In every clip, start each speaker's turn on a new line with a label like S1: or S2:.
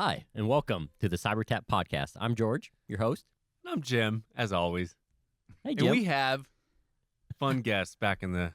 S1: Hi, and welcome to the cyberTAP podcast. I'm George, your host.
S2: I'm Jim, as always.
S1: Hey,
S2: And
S1: Jim.
S2: we have fun guests back in the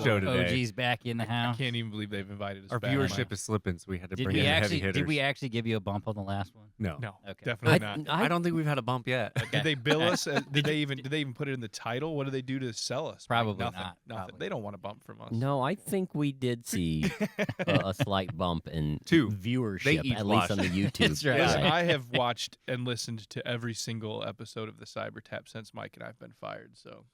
S2: show today.
S3: OG's back in the house.
S4: I can't even believe they've invited us
S2: Our
S4: back.
S2: viewership is slipping, so we had to
S3: Did
S2: bring
S3: we
S2: in the
S3: actually
S2: heavy hitters.
S3: did we actually give you a bump on the last one?
S2: No.
S4: No,
S3: Okay.
S4: definitely not.
S2: I don't think we've had a bump yet.
S4: Did they bill us? Did they even put it in the title? What do they do to sell us?
S3: Probably
S4: nothing.
S3: not.
S4: Nothing.
S3: Probably.
S4: They don't want a bump from us.
S1: No, I think we did see a slight bump in
S2: Two.
S1: viewership,
S2: They each
S1: at least on the
S2: watched.
S1: YouTube.
S3: That's right.
S4: Listen,
S1: side.
S4: I have watched and listened to every single episode of the cyberTAP since Mike and I have been fired. So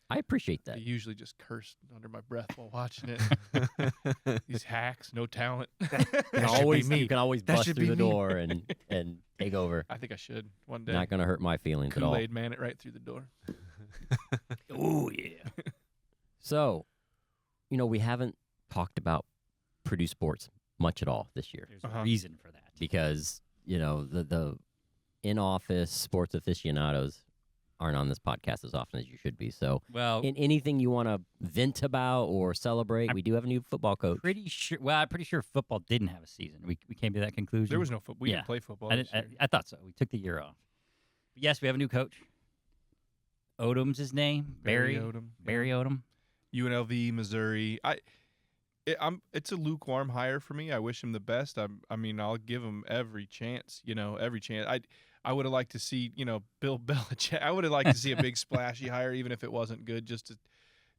S1: I appreciate
S4: I
S1: that.
S4: usually just curse under my breath while watching it. These hacks, no talent.
S1: You
S2: That should be me.
S1: can always
S2: That
S1: bust
S2: should
S1: through
S2: be
S1: the
S2: me.
S1: door and take over.
S4: I think I should one day.
S1: Not going to hurt my feelings at all.
S4: Kool-Aid man it right through the door.
S1: Oh, yeah. So, we haven't talked about Purdue sports much at all this year
S3: There's
S4: Uh-huh.
S3: a reason for that.
S1: because, the in-office sports aficionados aren't on this podcast as often as you should be. So,
S3: Well,
S1: in anything you want to vent about or celebrate,
S3: I'm
S1: we do have a new football coach.
S3: pretty sure. Well, I'm pretty sure football didn't have a season. We came to that conclusion.
S4: There was no football. We
S3: Yeah.
S4: didn't play football.
S3: I,
S4: this
S3: didn't-
S4: year.
S3: I thought so. We took the year off. But yes, we have a new coach. Odom's his name. Barry
S4: Odom.
S3: Barry Odom.
S4: UNLV, Missouri. It's a lukewarm hire for me. I wish him the best. I'll give him every chance. Every chance. I would have liked to see, Bill Belichick. I would have liked to see a big splashy hire, even if it wasn't good, just to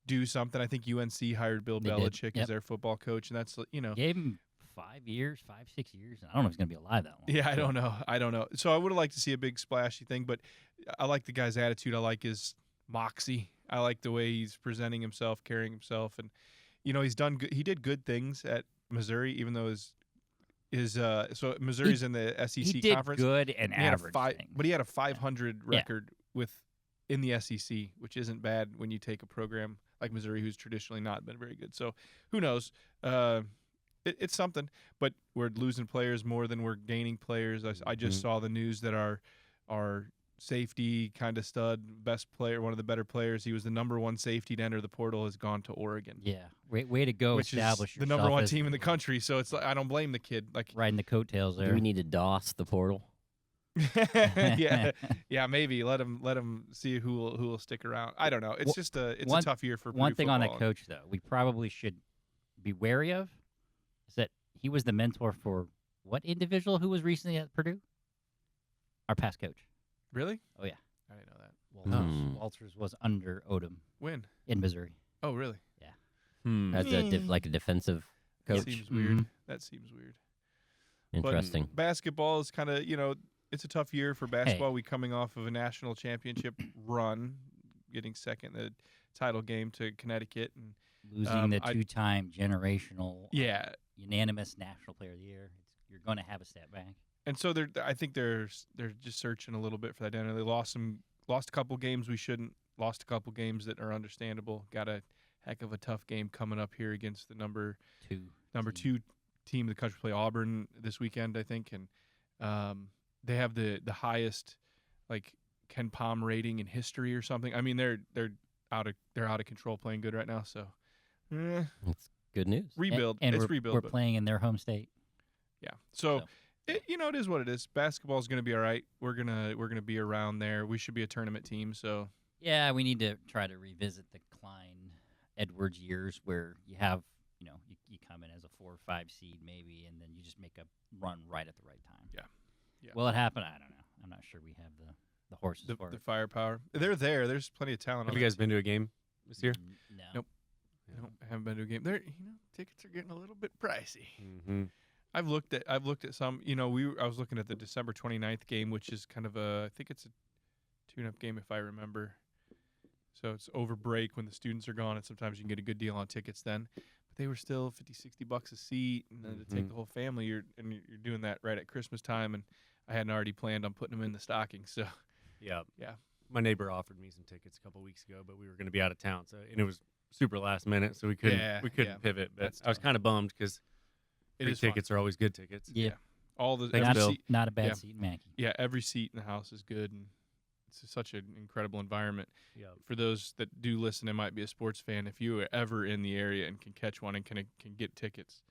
S4: do something. I think UNC hired Bill
S3: They did.
S4: Belichick
S3: Yep.
S4: as their football coach, and that's
S3: Gave him 5 years, 6 years. I don't know if he's gonna be alive that long.
S4: Yeah, I don't know. So I would have liked to see a big splashy thing, but I like the guy's attitude. I like his moxie. I like the way he's presenting himself, carrying himself, and he's done good. He did good things at Missouri, even though so Missouri's in the SEC
S3: He did
S4: conference.
S3: good and
S4: He had
S3: average. things.
S4: but he had a 500
S3: Yeah.
S4: record in the SEC, which isn't bad when you take a program like Missouri, who's traditionally not been very good. So who knows? It's something, but we're losing players more than we're gaining players. I just saw the news that our safety kind of stud, best player, one of the better players, he was the number one safety to enter the portal, has gone to Oregon.
S3: Yeah, way to go.
S4: Which is
S3: Establish
S4: the number one
S3: yourself
S4: team in the
S3: as
S4: country. So it's like, I don't blame the kid. Like,
S3: riding the coattails
S1: Do
S3: there.
S1: we need to DOS the portal?
S4: yeah, maybe let him see who will stick around. I don't know. It's just a tough year for
S3: One
S4: Purdue
S3: thing on that
S4: football.
S3: coach, though, we probably should be wary of is that he was the mentor for what individual who was recently at Purdue? Our past coach.
S4: Really?
S3: Oh, yeah.
S4: I didn't know that.
S3: Walters.
S1: Hmm.
S3: Walters was under Odom
S4: When?
S3: in Missouri.
S4: Oh, really?
S1: As like a defensive
S4: That
S1: coach?
S4: seems weird.
S3: Mhm.
S4: That seems weird.
S1: Interesting.
S4: But basketball is kind of, it's a tough year for basketball. We coming off of a national championship run, getting second in the title game to Connecticut, and
S3: Losing the
S4: I-
S3: two-time generational
S4: yeah.
S3: unanimous National Player of the Year. You're going to have a step back.
S4: And so I think they're just searching a little bit for that identity. They lost a couple games we shouldn't, lost a couple games that are understandable. Got a heck of a tough game coming up here against the number two team in the country. Play Auburn this weekend, I think, and they have the highest like Ken Pom rating in history or something. I mean, they're out of control, playing good right now. So
S1: It's good news.
S4: rebuild.
S3: And
S4: it's
S3: we're,
S4: rebuild.
S3: we're
S4: but
S3: playing in their home state.
S4: yeah. So.
S3: So.
S4: It is what it is. Basketball is going to be all right. We're gonna be around there. We should be a tournament team. So
S3: Yeah, we need to try to revisit the Klein Edwards years where you have, you come in as a 4 or 5 seed maybe, and then you just make a run right at the right time.
S4: Yeah.
S3: Will it happen? I don't know. I'm not sure we have the horses for
S4: the
S3: it.
S4: firepower. They're there. There's plenty of talent.
S2: Have
S4: on
S2: you
S4: that
S2: guys been to a game this year?
S3: No.
S4: Nope. team. No, I haven't been to a game. Tickets are getting a little bit pricey.
S2: Mm-hmm.
S4: I've looked at some. I was looking at the December 29th game, which is kind of I think it's a tune-up game if I remember. So it's over break when the students are gone, and sometimes you can get a good deal on tickets then. But they were still $50-$60 a seat, and then to take the whole family, you're doing that right at Christmas time, and I hadn't already planned on putting them in the stocking. So
S2: Yeah.
S4: Yeah.
S2: My neighbor offered me some tickets a couple weeks ago, but we were going to be out of town, and it was super last minute, so we couldn't pivot. But
S4: That's
S2: I was
S4: tough.
S2: kind of bummed because
S4: it is fun.
S2: tickets are always good tickets.
S3: Yeah.
S4: All the
S2: Thanks,
S4: every
S2: Bill.
S4: seat,
S3: Not a bad
S4: Yeah.
S3: seat in Mackey.
S4: yeah, every seat in the house is good, and it's such an incredible environment.
S2: Yeah.
S4: For those that do listen and might be a sports fan, if you are ever in the area and can catch one and can get tickets,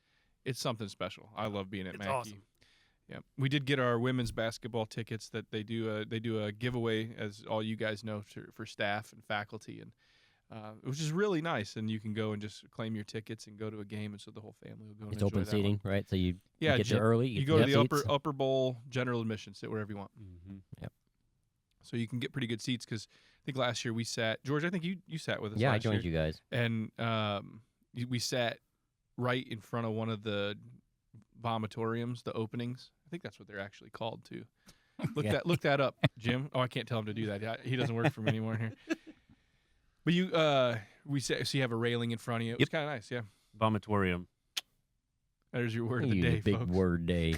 S4: it's something special. I love being at
S2: It's
S4: Mackey.
S2: awesome.
S4: Yeah, we did get our women's basketball tickets that they do a giveaway, as all you guys know, for staff and faculty, and which is really nice. And you can go and just claim your tickets and go to a game, and so the whole family will go.
S1: It's
S4: and enjoy
S1: open
S4: that
S1: seating,
S4: one.
S1: right? So you get there early.
S4: You go to the
S1: seats.
S4: upper bowl, general admission, sit wherever you want.
S2: Mm-hmm.
S1: Yep.
S4: So you can get pretty good seats because I think last year we sat. George, I think you sat with us.
S1: Yeah, I
S4: last
S1: joined
S4: year.
S1: you guys.
S4: And we sat right in front of one of the vomitoriums, the openings. I think that's what they're actually called too. Look that up, Jim. Oh, I can't tell him to do that. He doesn't work for me anymore here. But we sat, so you have a railing in front of you. It was kind of nice, yeah.
S2: Vomitorium.
S4: There's your word of the
S1: You
S4: day,
S1: big
S4: folks.
S1: word day.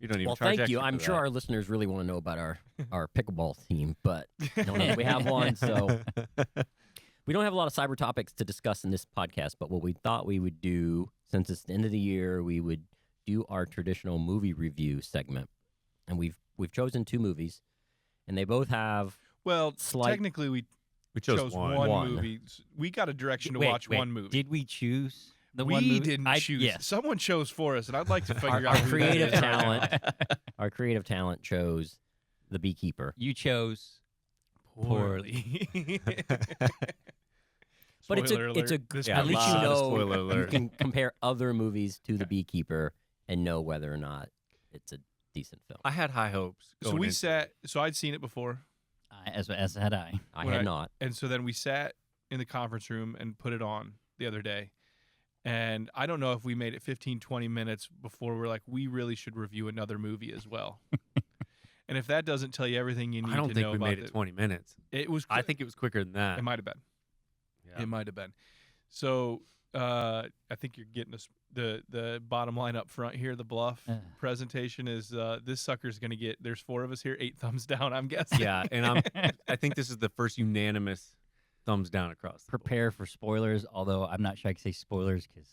S2: You don't even
S1: Well,
S2: charge
S1: thank you.
S2: extra
S1: I'm
S2: for
S1: sure
S2: that.
S1: our listeners really want to know about our pickleball team, but no, we have one. So we don't have a lot of cyber topics to discuss in this podcast. But what we thought we would do, since it's the end of the year, we would do our traditional movie review segment, and we've chosen 2 movies, and they both have
S4: Well,
S1: slight.
S4: technically we
S2: chose one.
S1: One.
S4: movie. We got a direction to
S3: Wait,
S4: watch one movie.
S3: Did we choose the
S4: we
S3: one movie?
S4: didn't choose.
S3: Yes.
S4: Someone chose for us, and I'd like to figure
S1: Our
S4: out who that
S1: creative
S4: is right now.
S1: talent. Our creative talent chose The Beekeeper.
S3: You chose poorly.
S1: But it's
S4: Spoiler
S1: a
S4: alert. This
S2: Yeah,
S1: at least
S2: lot
S1: you
S2: of
S1: know
S2: spoiler
S1: you
S2: alert.
S1: can compare other movies to The Beekeeper and know whether or not it's a decent film.
S2: I had high hopes.
S4: So
S2: going
S4: we
S2: into
S4: sat.
S2: it.
S4: So I'd seen it before,
S3: As had I.
S1: I
S4: when
S1: had
S4: I-
S1: not.
S4: and so then we sat in the conference room and put it on the other day. And I don't know if we made it 15, 20 minutes before we're like, we really should review another movie as well. And if that doesn't tell you everything you need
S2: I don't
S4: to
S2: think
S4: know
S2: we
S4: about
S2: made it 20 minutes.
S4: it was.
S2: I think it was quicker than that.
S4: it might have been.
S2: Yeah.
S4: It might have been. So I think you're getting us the bottom line up front here. The bluff presentation is this sucker's going to get. There's 4 of us here. 8 thumbs down. I'm guessing.
S2: Yeah, and I think this is the first unanimous thumbs down across. The board.
S3: Prepare for spoilers, although I'm not sure I can say spoilers because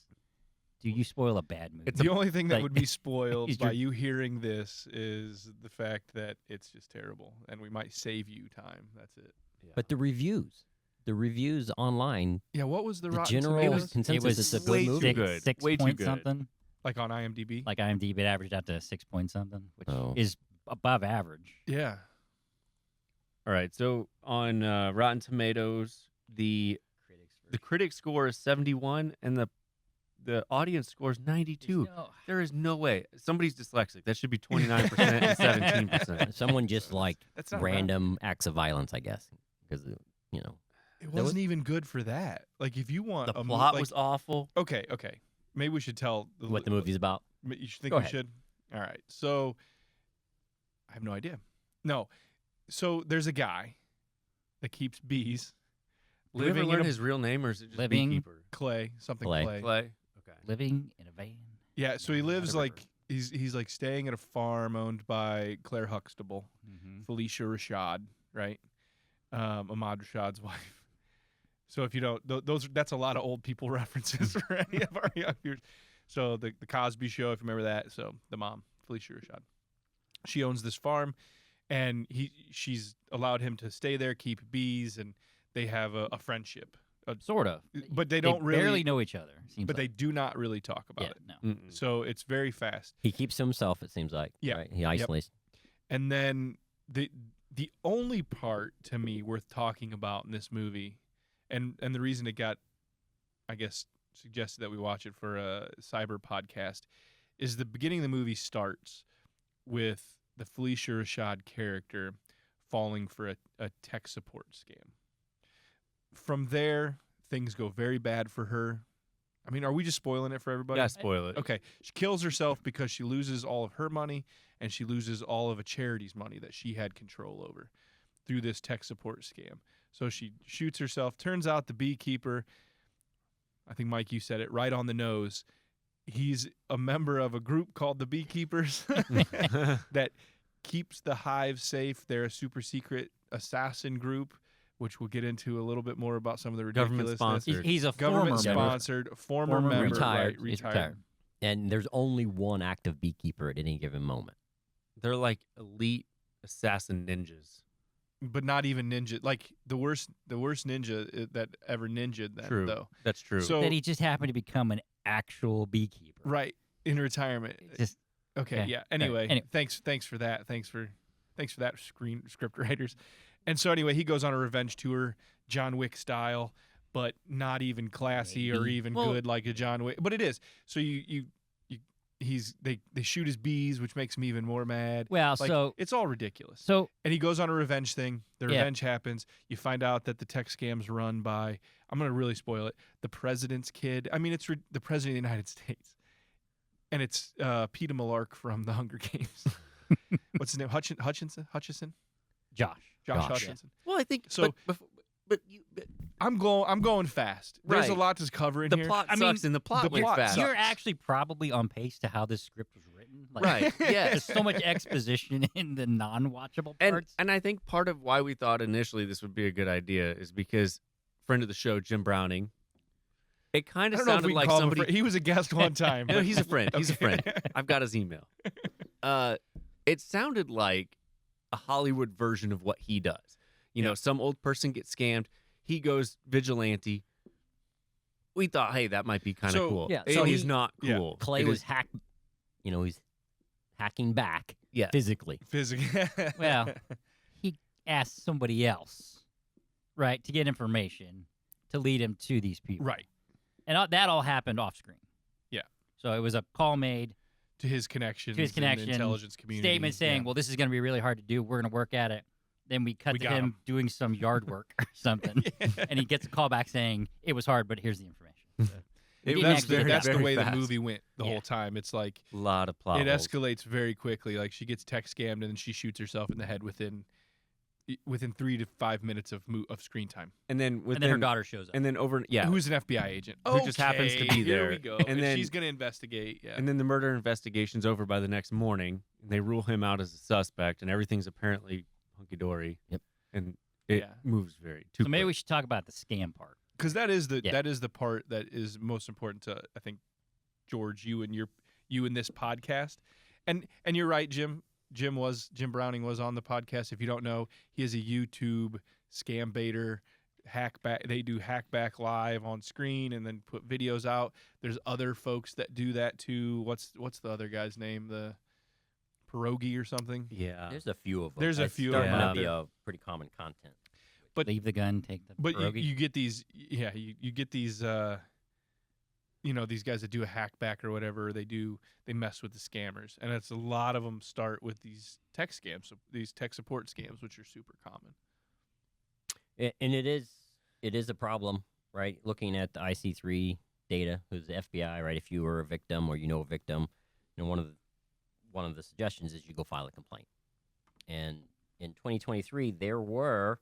S3: do you spoil a bad movie?
S2: It's
S4: The only thing that
S3: like-
S4: would be spoiled
S3: Is
S4: by
S3: your-
S4: you hearing this is the fact that it's just terrible, and we might save you time. That's it.
S2: Yeah.
S1: But the reviews online,
S4: Yeah. What was the
S1: the
S4: Rotten
S1: general
S4: Tomatoes?
S1: consensus is a
S2: way
S1: good
S2: too
S1: movie.
S2: good.
S3: Six
S2: Way too
S3: point
S2: good.
S3: something.
S4: Like on IMDb?
S3: Like IMDb, it averaged out to 6 point something, which
S1: Oh.
S3: is above average.
S4: Yeah.
S2: All right, so on Rotten Tomatoes, the critic score is 71 and the audience score is 92. There is no way. Somebody's dyslexic. That should be 29% and 17%.
S1: Someone just like
S4: That's not bad.
S1: random acts of violence, I guess, because
S4: It
S1: That
S4: wasn't
S1: was-
S4: even good for that. Like if you want
S2: The
S4: a
S2: plot
S4: like,
S2: was awful.
S4: okay. Maybe we should tell
S1: what the movie's about.
S4: You should think
S1: Go
S4: we
S1: ahead.
S4: should. All right. So I have no idea. No. So there's a guy that keeps bees
S2: Did we ever
S4: living
S2: learn
S4: in a
S2: his real name, or is it just
S3: Living-
S2: Beekeeper?
S4: Clay, something
S1: Clay.
S4: Clay.
S2: Clay. Okay.
S3: Living in a van.
S4: Yeah, so he
S2: No,
S4: lives
S2: not a
S4: like
S2: river.
S4: he's like staying at a farm owned by Claire Huxtable,
S3: Mm-hmm.
S4: Felicia Rashad, right? Ahmad Rashad's wife. So if you don't, that's a lot of old people references for any of our young viewers. So the Cosby Show, if you remember that. So the mom, Felicia Rashad, she owns this farm, and she's allowed him to stay there, keep bees, and they have a friendship.
S3: Sort of.
S4: But they don't really
S3: barely know each other. Seems
S4: But they
S3: like.
S4: do not really talk about
S3: Yeah,
S4: it.
S3: no.
S2: Mm-mm.
S4: So it's very fast.
S1: He keeps to himself, it seems like.
S4: Yeah.
S1: Right? He isolates.
S4: And then the only part to me worth talking about in this movie, and the reason it got, I guess, suggested that we watch it for a cyber podcast, is the beginning of the movie starts with the Felicia Rashad character falling for a tech support scam. From there, things go very bad for her. I mean, are we just spoiling it for everybody?
S2: Yeah, spoil it.
S4: Okay. She kills herself because she loses all of her money and she loses all of a charity's money that she had control over through this tech support scam. So she shoots herself. Turns out the beekeeper, I think, Mike, you said it right on the nose. He's a member of a group called the Beekeepers that keeps the hive safe. They're a super secret assassin group, which we'll get into a little bit more about some of the
S2: Government
S4: ridiculousness.
S2: sponsored.
S3: He's a former
S4: Government
S3: member.
S4: sponsored, former
S3: Former
S4: member,
S1: retired.
S4: right,
S3: He's
S4: retired.
S1: And there's only one active beekeeper at any given moment.
S2: They're like elite assassin ninjas.
S4: But not even ninja. Like the worst ninja that ever ninja'd them,
S2: True.
S4: though.
S2: That's true.
S4: So
S3: That he just happened to become an actual beekeeper.
S4: right, in retirement.
S3: Just
S4: Okay,
S3: okay.
S4: yeah.
S3: All right,
S4: Anyway,
S3: anyway.
S4: thanks for that. Thanks for that script writers. And so anyway, he goes on a revenge tour, John Wick style, but not even classy or
S3: Maybe.
S4: even
S2: Well-
S4: good like a John Wick. But it is. So they shoot his bees, which makes me even more mad.
S3: Well,
S4: Like,
S3: so
S4: it's all ridiculous.
S3: so
S4: And he goes on a revenge thing. The
S3: Yeah.
S4: revenge happens. You find out that the tech scam's run by, I'm going to really spoil it, the president's kid. I mean, it's the president of the United States. And it's Peter Malark from the Hunger Games. What's his name? Hutchinson?
S3: Josh.
S4: Josh
S1: Josh.
S4: Hutchinson.
S2: Well, I think
S4: So-
S2: but
S4: I'm going fast. There's a
S2: Right.
S4: lot to cover in
S2: the
S4: here.
S2: plot
S3: I mean,
S2: sucks and the plot
S4: the
S2: went
S4: plot
S2: fast.
S4: sucks.
S3: You're actually probably on pace to how this script was written. Like,
S2: Right.
S3: There's
S2: Yes.
S3: so much exposition in the non-watchable
S2: And
S3: parts.
S2: I think part of why we thought initially this would be a good idea is because friend of the show Jim Browning. It kind
S4: I
S2: of
S4: don't know if
S2: sounded
S4: we
S2: like
S4: call him a
S2: somebody.
S4: friend. He was a guest one time.
S2: No,
S4: but-
S2: he's a friend. He's a
S4: Okay.
S2: friend. I've got his email. It sounded like a Hollywood version of what he does. You know, some old person gets scammed. He goes vigilante. We thought, hey, that might be kind of
S4: So-
S2: cool.
S1: Yeah,
S2: It
S1: so
S2: is
S1: he-
S2: not
S4: yeah.
S2: cool.
S1: Clay
S2: It
S1: was
S2: is-
S1: he's hacking back
S2: Yeah.
S1: physically.
S4: Physically.
S3: Well, he asked somebody else, right, to get information to lead him to these people.
S4: right.
S3: And that all happened off screen.
S4: Yeah.
S3: So it was a call made,
S4: To his connections.
S3: To his
S4: in the
S3: connection,
S4: intelligence community.
S3: statement saying,
S4: Yeah.
S3: well, this is going to be really hard to do. We're going to work at it. Then we cut
S4: We
S3: to
S4: got
S3: him
S4: him.
S3: doing some yard work or something. And he gets a call back saying, it was hard, but here's the information. So
S2: It
S3: didn't
S2: was
S4: That's
S3: actually
S4: the,
S3: hurt
S4: that's
S3: out.
S4: the
S2: very
S4: way
S2: fast.
S4: the movie went the
S3: Yeah.
S4: whole time. It's like
S2: A lot of plot
S4: it
S2: holes.
S4: escalates very quickly. Like she gets tech scammed and then she shoots herself in the head within 3 to 5 minutes of screen time.
S2: And then
S3: And
S2: within,
S3: then her daughter shows up.
S2: and then over, yeah.
S4: Who's an FBI agent?
S2: Who just happens to be
S4: Here
S2: there.
S4: we go.
S2: And
S4: And
S2: then-
S4: she's gonna investigate. Yeah.
S2: And then the murder investigation's over by the next morning, and they rule him out as a suspect, and everything's apparently hunky dory.
S1: Yep.
S2: And it
S4: Yeah.
S2: moves very too.
S3: So maybe
S2: quick.
S3: we should talk about the scam part.
S4: Because that is the
S3: Yeah.
S4: part that is most important to, I think, George, you and this podcast. And you're right, Jim Browning was on the podcast. If you don't know, he is a YouTube scam baiter, hackback. They do hackback live on screen and then put videos out. There's other folks that do that too. What's the other guy's name? The Pierogi or something.
S2: Yeah.
S1: There's a few of them.
S4: There's a
S1: It's
S4: few
S1: starting
S2: of them
S1: to
S2: out
S1: be
S4: there.
S1: a pretty common content.
S4: But-
S3: Leave the gun, take the
S4: But
S3: pierogi.
S4: you get these, you get these, these guys that do a hackback or whatever. They mess with the scammers, and it's a lot of them start with these tech scams, these tech support scams, which are super common.
S1: And it is a problem, right? Looking at the IC3 data, who's the FBI, right? If you were a victim or you know a victim, one of the suggestions is you go file a complaint. And in 2023, there were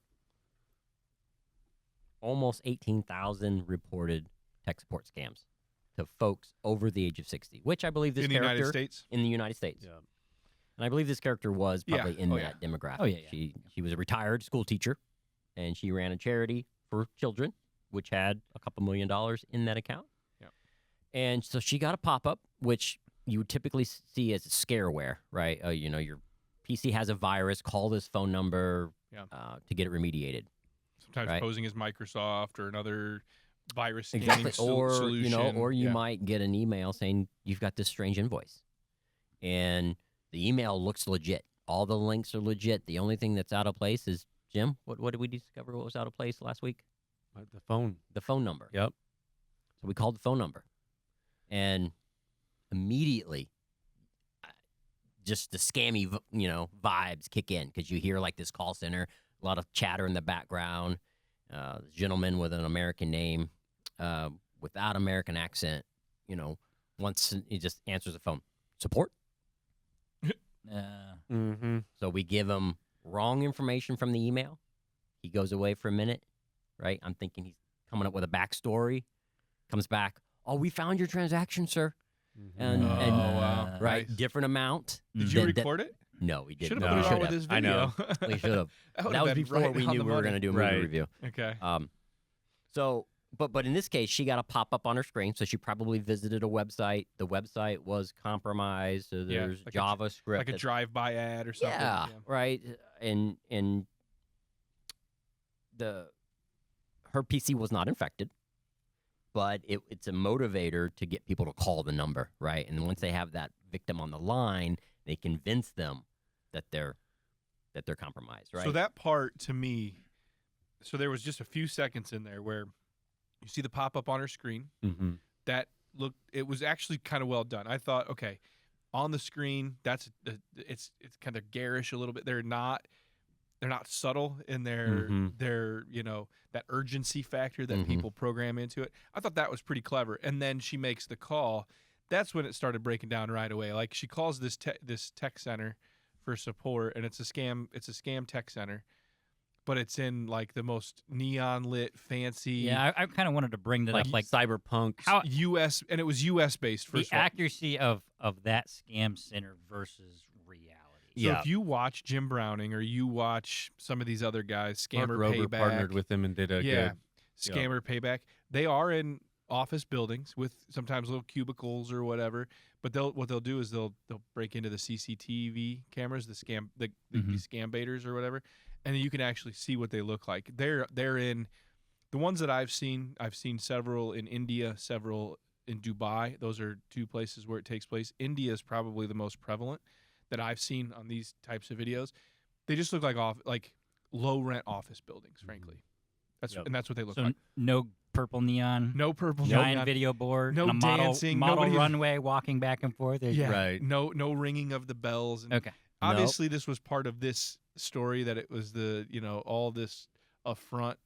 S1: almost 18,000 reported tech support scams to folks over the age of 60, which I believe this
S4: In the
S1: character
S4: United States,
S1: in the United States.
S2: Yeah.
S1: And I believe this character was
S4: Yeah.
S1: probably in
S4: Oh,
S1: that demographic.
S3: Oh, yeah, yeah.
S1: She was a retired school teacher, and she ran a charity for children, which had a couple $1 million in that account.
S4: Yeah.
S1: And so she got a pop-up, which you would typically see as a scareware, right? Your PC has a virus, call this phone number
S4: Yeah.
S1: To get it remediated.
S4: sometimes
S1: Right.
S4: posing as Microsoft or another virus
S1: Exactly.
S4: scanning
S1: Or
S4: solution.
S1: or you
S4: Yeah.
S1: might get an email saying you've got this strange invoice, and the email looks legit. All the links are legit. The only thing that's out of place is Jim. What did we discover? What was out of place last week?
S2: The phone.
S1: The phone number.
S2: Yep.
S1: So we called the phone number, and immediately, just the scammy, vibes kick in because you hear like this call center, a lot of chatter in the background. This gentleman with an American name, without American accent, once he just answers the phone. Support.
S2: Mm-hmm.
S1: So we give him wrong information from the email. He goes away for a minute, right? I'm thinking he's coming up with a backstory. Comes back. Oh, we found your transaction, sir. And,
S4: Oh,
S1: and
S4: wow.
S1: right,
S4: Nice.
S1: different amount.
S4: Did you
S1: Then-
S4: record it?
S1: No, we
S4: Should
S1: didn't.
S4: have
S2: No.
S4: put it
S1: We
S4: on with
S1: should
S4: this
S2: I
S4: video.
S2: know.
S1: We should have.
S4: That
S1: That was
S4: been
S1: before
S4: right
S1: we
S4: on
S1: knew
S4: the
S1: we were going to
S4: money.
S1: do a movie
S2: Right.
S1: review.
S4: Okay.
S1: So, but in this case, she got a pop up on her screen, so she probably visited a website. The website was compromised. So
S4: Yeah,
S1: there's
S4: like a
S1: JavaScript.
S4: Like a
S1: that's-
S4: drive-by ad or something.
S1: yeah, right. And her PC was not infected, but it's a motivator to get people to call the number, right? And once they have that victim on the line, they convince them that they're compromised, right?
S4: So that part to me, so there was just a few seconds in there where you see the pop up on her screen.
S2: Mm-hmm.
S4: That looked, it was actually kind of well done. I thought, okay, on the screen, it's kind of garish a little bit. They're not subtle in their that urgency factor that people program into it. I thought that was pretty clever. And then she makes the call. That's when it started breaking down right away. Like she calls this tech center for support, and it's a scam. It's a scam tech center, but it's in like the most neon lit, fancy.
S3: Yeah, I kind of wanted to bring that up, like
S2: cyberpunk.
S3: how
S4: U.S. and it was U.S. based.
S3: the accuracy of that scam center versus reality.
S4: So if you watch Jim Browning or you watch some of these other guys, Scammer
S2: Mark Rober
S4: Payback,
S2: partnered with him and did a good.
S4: Scammer Payback, they are in office buildings with sometimes little cubicles or whatever. But what they'll do is they'll break into the CCTV cameras, the scam baiters or whatever, and you can actually see what they look like. They're in the ones that I've seen. I've seen several in India, several in Dubai. Those are two places where it takes place. India is probably the most prevalent that I've seen on these types of videos. They just look like low rent office buildings, frankly. And that's what they look like.
S3: No purple neon.
S4: No purple
S3: giant
S4: neon.
S3: video board.
S4: No
S3: and a
S4: dancing.
S3: Model
S4: Nobody's-
S3: runway walking back and forth.
S4: Yeah.
S2: Right.
S4: No ringing of the bells. And
S3: Okay.
S4: obviously, this was part of this story that it was all this affront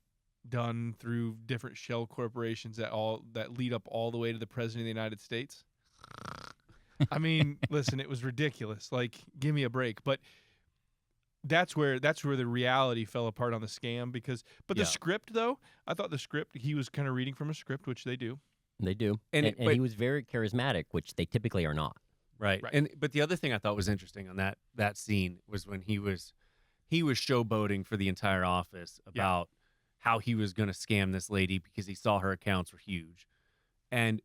S4: done through different shell corporations that lead up all the way to the president of the United States. I mean, listen, it was ridiculous. Like, give me a break. But that's where the reality fell apart on the scam the script though, I thought the script, he was kind of reading from a script, which they do.
S1: They do, and he was very charismatic, which they typically are not.
S2: Right. But the other thing I thought was interesting on that scene was when he was showboating for the entire office about how he was going to scam this lady because he saw her accounts were huge. And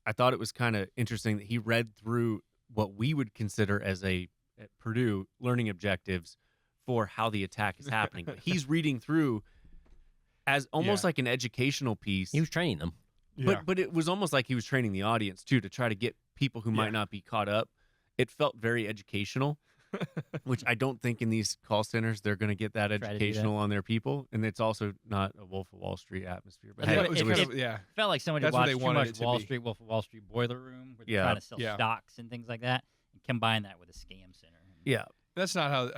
S2: I thought it was kind of interesting that he read through what we would consider as at Purdue learning objectives for how the attack is happening. But he's reading through as almost like an educational piece.
S1: He was training them.
S2: But it was almost like he was training the audience too, to try to get people who might not be caught up. It felt very educational, which I don't think in these call centers they're going to get that educational on their people, and it's also not a Wolf of Wall Street atmosphere. But
S3: it felt like somebody
S4: That's what
S3: watched
S4: they
S3: too
S4: wanted
S3: much
S4: it to
S3: Wall
S4: be.
S3: Street, Wolf of Wall Street Boiler Room, where they're trying to sell stocks and things like that, and combine that with a scam center.
S2: Yeah,
S4: that's not how.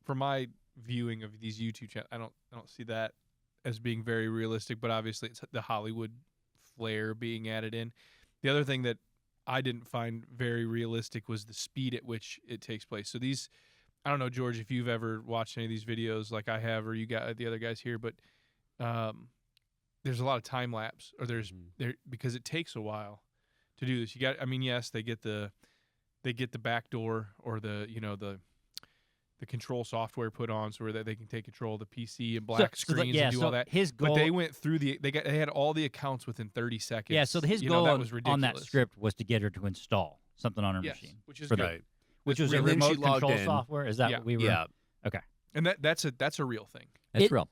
S4: For my viewing of these YouTube channels, I don't see that as being very realistic. But obviously, it's the Hollywood flair being added in. The other thing that I didn't find very realistic was the speed at which it takes place. So these, I don't know, George, if you've ever watched any of these videos like I have, or you got the other guys here, but there's a lot of time lapse, or there because it takes a while to do this. Yes, they get the back door or the control software put on so that they can take control of the PC and black screens and do all that.
S3: His goal,
S4: but they went through they had all the accounts within 30 seconds.
S3: Yeah, so his goal
S4: that was ridiculous.
S3: on that script was to get her to install something on her machine,
S4: which is good.
S3: Which was a
S2: And then she
S3: remote
S2: logged
S3: control
S2: in.
S3: software. Is that what we were?
S2: Yeah.
S3: Okay.
S4: And that's a real thing.
S1: It's real.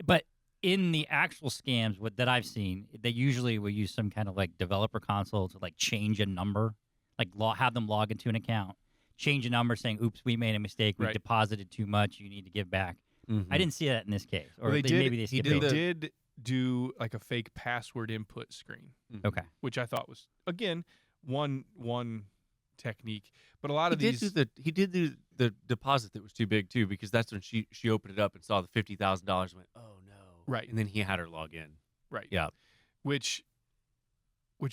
S3: But in the actual scams that I've seen, they usually will use some kind of like developer console to like change a number, like have them log into an account, change a number saying, oops, we made a mistake. We deposited too much. You need to give back.
S2: Mm-hmm.
S3: I didn't see that in this case. Or
S4: Well,
S3: maybe they skipped over.
S4: They did do like a fake password input screen.
S3: Okay.
S4: Which I thought was, again, one technique. But a lot of these...
S2: He did do the deposit that was too big, too, because that's when she opened it up and saw the $50,000 and went, oh, no.
S4: Right.
S2: And then he had her log in.
S4: Right.
S2: Yeah.
S4: Which